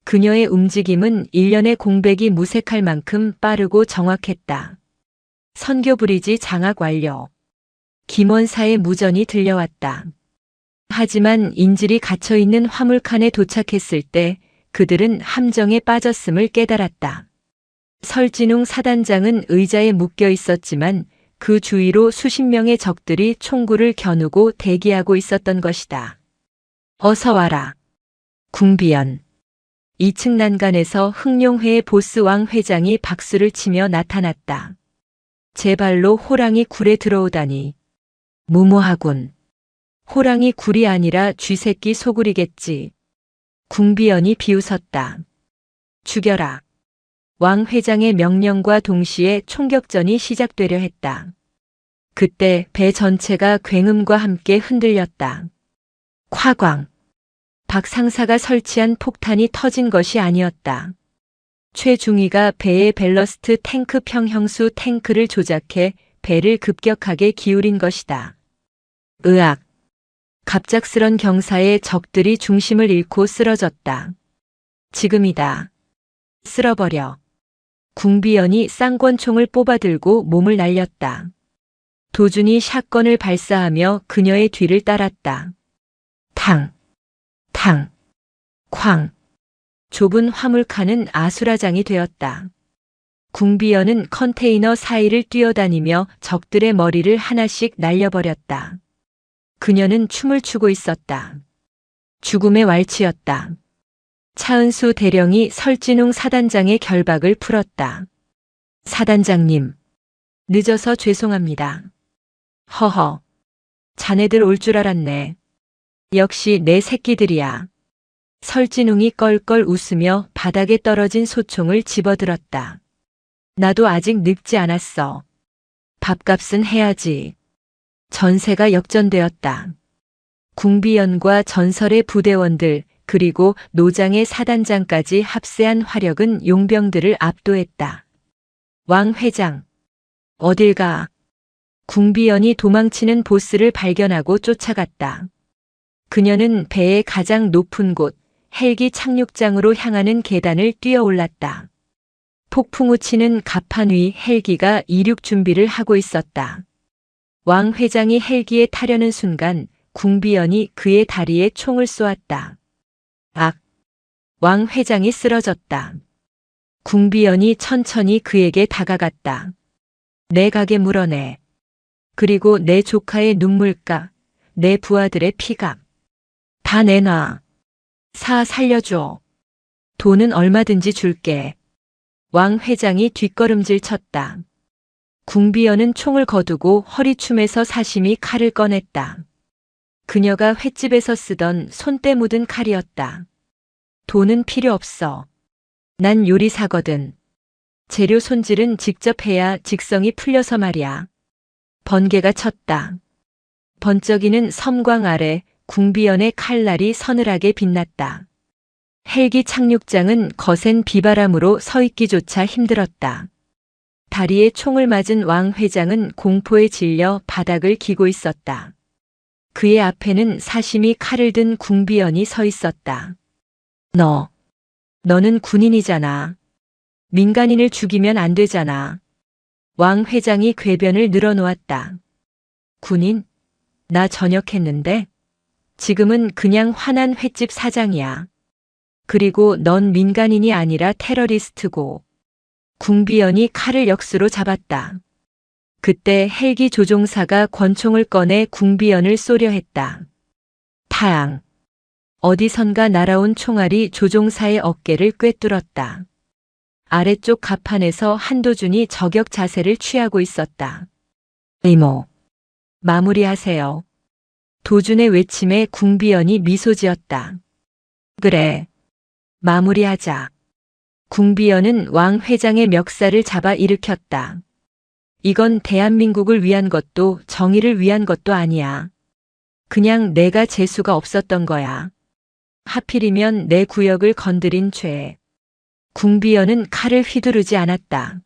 그녀의 움직임은 일련의 공백이 무색할 만큼 빠르고 정확했다. 선교 브리지 장악 완료. 김원사의 무전이 들려왔다. 하지만 인질이 갇혀있는 화물칸에 도착했을 때 그들은 함정에 빠졌음을 깨달았다. 설진웅 사단장은 의자에 묶여 있었지만 그 주위로 수십 명의 적들이 총구를 겨누고 대기하고 있었던 것이다. 어서 와라. 궁비연. 2층 난간에서 흑룡회의 보스 왕 회장이 박수를 치며 나타났다. 제 발로 호랑이 굴에 들어오다니. 무모하군. 호랑이 굴이 아니라 쥐새끼 소굴이겠지. 궁비연이 비웃었다. 죽여라. 왕 회장의 명령과 동시에 총격전이 시작되려 했다. 그때 배 전체가 굉음과 함께 흔들렸다. 콱광. 박 상사가 설치한 폭탄이 터진 것이 아니었다. 최중위가 배의 밸러스트 탱크 평형수 탱크를 조작해 배를 급격하게 기울인 것이다. 으악. 갑작스런 경사에 적들이 중심을 잃고 쓰러졌다. 지금이다. 쓸어버려. 궁비연이 쌍권총을 뽑아들고 몸을 날렸다. 도준이 샷건을 발사하며 그녀의 뒤를 따랐다. 탕, 탕, 쾅. 좁은 화물칸은 아수라장이 되었다. 궁비연은 컨테이너 사이를 뛰어다니며 적들의 머리를 하나씩 날려버렸다. 그녀는 춤을 추고 있었다. 죽음의 왈츠였다. 차은수 대령이 설진웅 사단장의 결박을 풀었다. 사단장님, 늦어서 죄송합니다. 허허, 자네들 올 줄 알았네. 역시 내 새끼들이야. 설진웅이 껄껄 웃으며 바닥에 떨어진 소총을 집어들었다. 나도 아직 늙지 않았어. 밥값은 해야지. 전세가 역전되었다. 궁비연과 전설의 부대원들 그리고 노장의 사단장까지 합세한 화력은 용병들을 압도했다. 왕 회장, 어딜 가? 궁비연이 도망치는 보스를 발견하고 쫓아갔다. 그녀는 배의 가장 높은 곳, 헬기 착륙장으로 향하는 계단을 뛰어올랐다. 폭풍우 치는 갑판 위 헬기가 이륙 준비를 하고 있었다. 왕 회장이 헬기에 타려는 순간 궁비연이 그의 다리에 총을 쏘았다. 악! 왕 회장이 쓰러졌다. 궁비연이 천천히 그에게 다가갔다. 내 가게 물어내. 그리고 내 조카의 눈물값, 내 부하들의 피값. 다 내놔. 살려줘. 돈은 얼마든지 줄게. 왕 회장이 뒷걸음질 쳤다. 궁비연은 총을 거두고 허리춤에서 사심이 칼을 꺼냈다. 그녀가 횟집에서 쓰던 손때 묻은 칼이었다. 돈은 필요 없어. 난 요리사거든. 재료 손질은 직접 해야 직성이 풀려서 말이야. 번개가 쳤다. 번쩍이는 섬광 아래 궁비연의 칼날이 서늘하게 빛났다. 헬기 착륙장은 거센 비바람으로 서 있기조차 힘들었다. 다리에 총을 맞은 왕 회장은 공포에 질려 바닥을 기고 있었다. 그의 앞에는 사심이 칼을 든 궁비연이 서 있었다. 너는 군인이잖아. 민간인을 죽이면 안 되잖아. 왕 회장이 궤변을 늘어놓았다. 군인? 나 전역했는데? 지금은 그냥 화난 횟집 사장이야. 그리고 넌 민간인이 아니라 테러리스트고. 궁비연이 칼을 역수로 잡았다. 그때 헬기 조종사가 권총을 꺼내 궁비연을 쏘려 했다. 탕! 어디선가 날아온 총알이 조종사의 어깨를 꿰뚫었다. 아래쪽 갑판에서 한도준이 저격 자세를 취하고 있었다. 이모, 마무리하세요. 도준의 외침에 궁비연이 미소 지었다. 그래, 마무리하자. 궁비연은 왕 회장의 멱살을 잡아 일으켰다. 이건 대한민국을 위한 것도 정의를 위한 것도 아니야. 그냥 내가 재수가 없었던 거야. 하필이면 내 구역을 건드린 죄. 궁비연은 칼을 휘두르지 않았다.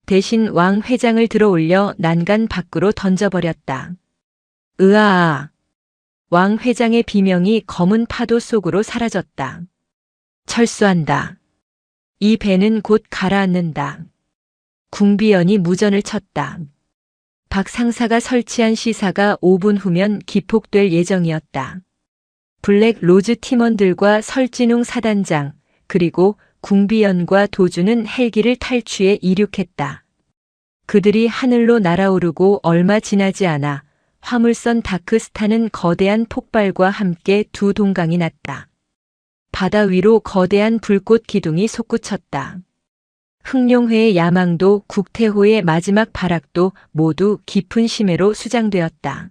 대신 왕 회장을 들어올려 난간 밖으로 던져버렸다. 으아! 왕 회장의 비명이 검은 파도 속으로 사라졌다. 철수한다. 이 배는 곧 가라앉는다. 궁비연이 무전을 쳤다. 박 상사가 설치한 시사가 5분 후면 기폭될 예정이었다. 블랙 로즈 팀원들과 설진웅 사단장, 그리고 궁비연과 도주는 헬기를 탈취해 이륙했다. 그들이 하늘로 날아오르고 얼마 지나지 않아 화물선 다크스타는 거대한 폭발과 함께 두 동강이 났다. 바다 위로 거대한 불꽃 기둥이 솟구쳤다. 흑룡회의 야망도 국태호의 마지막 발악도 모두 깊은 심해로 수장되었다.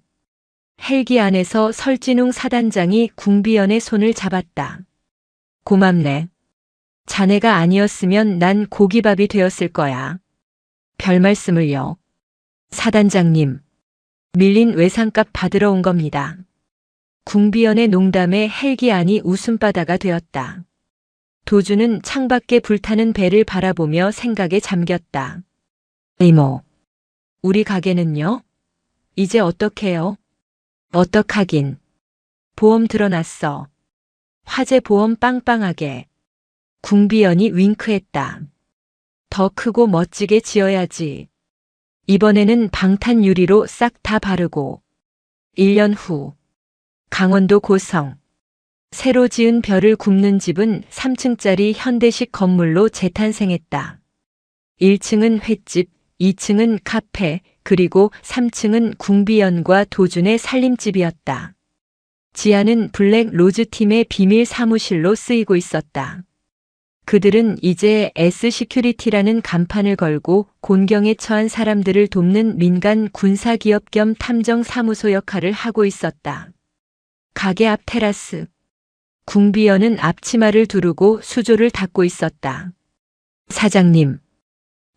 헬기 안에서 설진웅 사단장이 궁비연의 손을 잡았다. 고맙네. 자네가 아니었으면 난 고기밥이 되었을 거야. 별 말씀을요. 사단장님, 밀린 외상값 받으러 온 겁니다. 궁비연의 농담에 헬기 안이 웃음바다가 되었다. 도주는 창밖에 불타는 배를 바라보며 생각에 잠겼다. 이모, 우리 가게는요? 이제 어떡해요? 어떡하긴. 보험 들어놨어. 화재 보험 빵빵하게. 궁비연이 윙크했다. 더 크고 멋지게 지어야지. 이번에는 방탄 유리로 싹 다 바르고. 1년 후. 강원도 고성. 새로 지은 별을 굽는 집은 3층짜리 현대식 건물로 재탄생했다. 1층은 횟집, 2층은 카페, 그리고 3층은 궁비연과 도준의 살림집이었다. 지하는 블랙 로즈 팀의 비밀 사무실로 쓰이고 있었다. 그들은 이제 S 시큐리티라는 간판을 걸고 곤경에 처한 사람들을 돕는 민간 군사기업 겸 탐정사무소 역할을 하고 있었다. 가게 앞 테라스. 궁비연은 앞치마를 두르고 수조를 닦고 있었다. 사장님,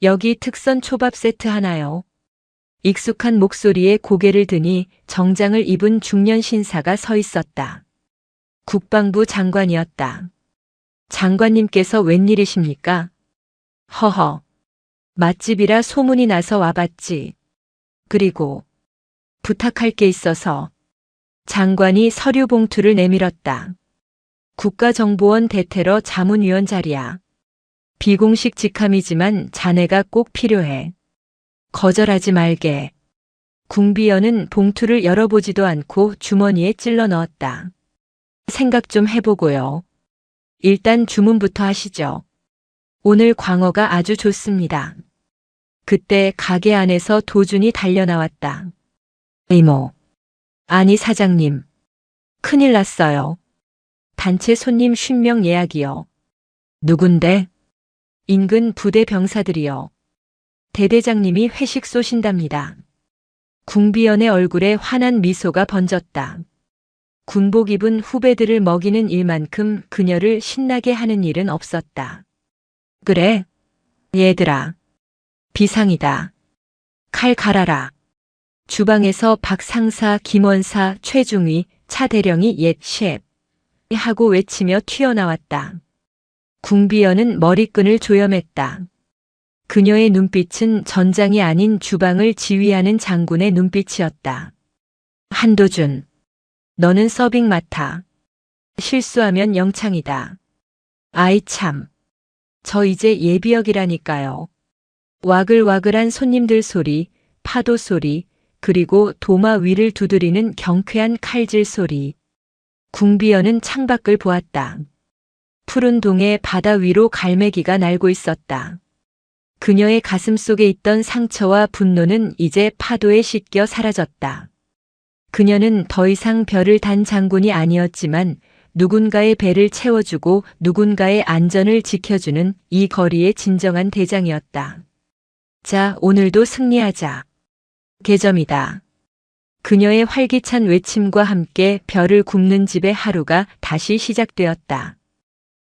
여기 특선 초밥 세트 하나요? 익숙한 목소리에 고개를 드니 정장을 입은 중년 신사가 서 있었다. 국방부 장관이었다. 장관님께서 웬일이십니까? 허허. 맛집이라 소문이 나서 와봤지. 그리고 부탁할 게 있어서. 장관이 서류 봉투를 내밀었다. 국가정보원 대테러 자문위원 자리야. 비공식 직함이지만 자네가 꼭 필요해. 거절하지 말게. 궁비연은 봉투를 열어보지도 않고 주머니에 찔러 넣었다. 생각 좀 해보고요. 일단 주문부터 하시죠. 오늘 광어가 아주 좋습니다. 그때 가게 안에서 도준이 달려나왔다. 이모. 아니 사장님. 큰일 났어요. 단체 손님 50명 예약이요. 누군데? 인근 부대 병사들이요. 대대장님이 회식 쏘신답니다. 궁비연의 얼굴에 환한 미소가 번졌다. 군복 입은 후배들을 먹이는 일만큼 그녀를 신나게 하는 일은 없었다. 그래? 얘들아. 비상이다. 칼 갈아라. 주방에서 박 상사, 김 원사, 최중위, 차 대령이 옛 셰프 하고 외치며 튀어나왔다. 궁비연은 머리끈을 조여맸다. 그녀의 눈빛은 전장이 아닌 주방을 지휘하는 장군의 눈빛이었다. 한도준. 너는 서빙 맡아. 실수하면 영창이다. 아이 참. 저 이제 예비역이라니까요. 와글와글한 손님들 소리, 파도 소리, 그리고 도마 위를 두드리는 경쾌한 칼질 소리. 궁비연은 창밖을 보았다. 푸른 동해 바다 위로 갈매기가 날고 있었다. 그녀의 가슴 속에 있던 상처와 분노는 이제 파도에 씻겨 사라졌다. 그녀는 더 이상 별을 단 장군이 아니었지만 누군가의 배를 채워주고 누군가의 안전을 지켜주는 이 거리의 진정한 대장이었다. 자, 오늘도 승리하자. 개점이다. 그녀의 활기찬 외침과 함께 별을 굽는 집의 하루가 다시 시작되었다.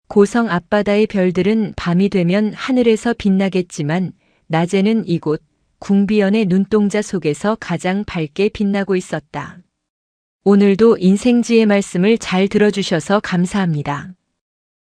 고성 앞바다의 별들은 밤이 되면 하늘에서 빛나겠지만 낮에는 이곳 궁비연의 눈동자 속에서 가장 밝게 빛나고 있었다. 오늘도 인생지의 말씀을 잘 들어주셔서 감사합니다.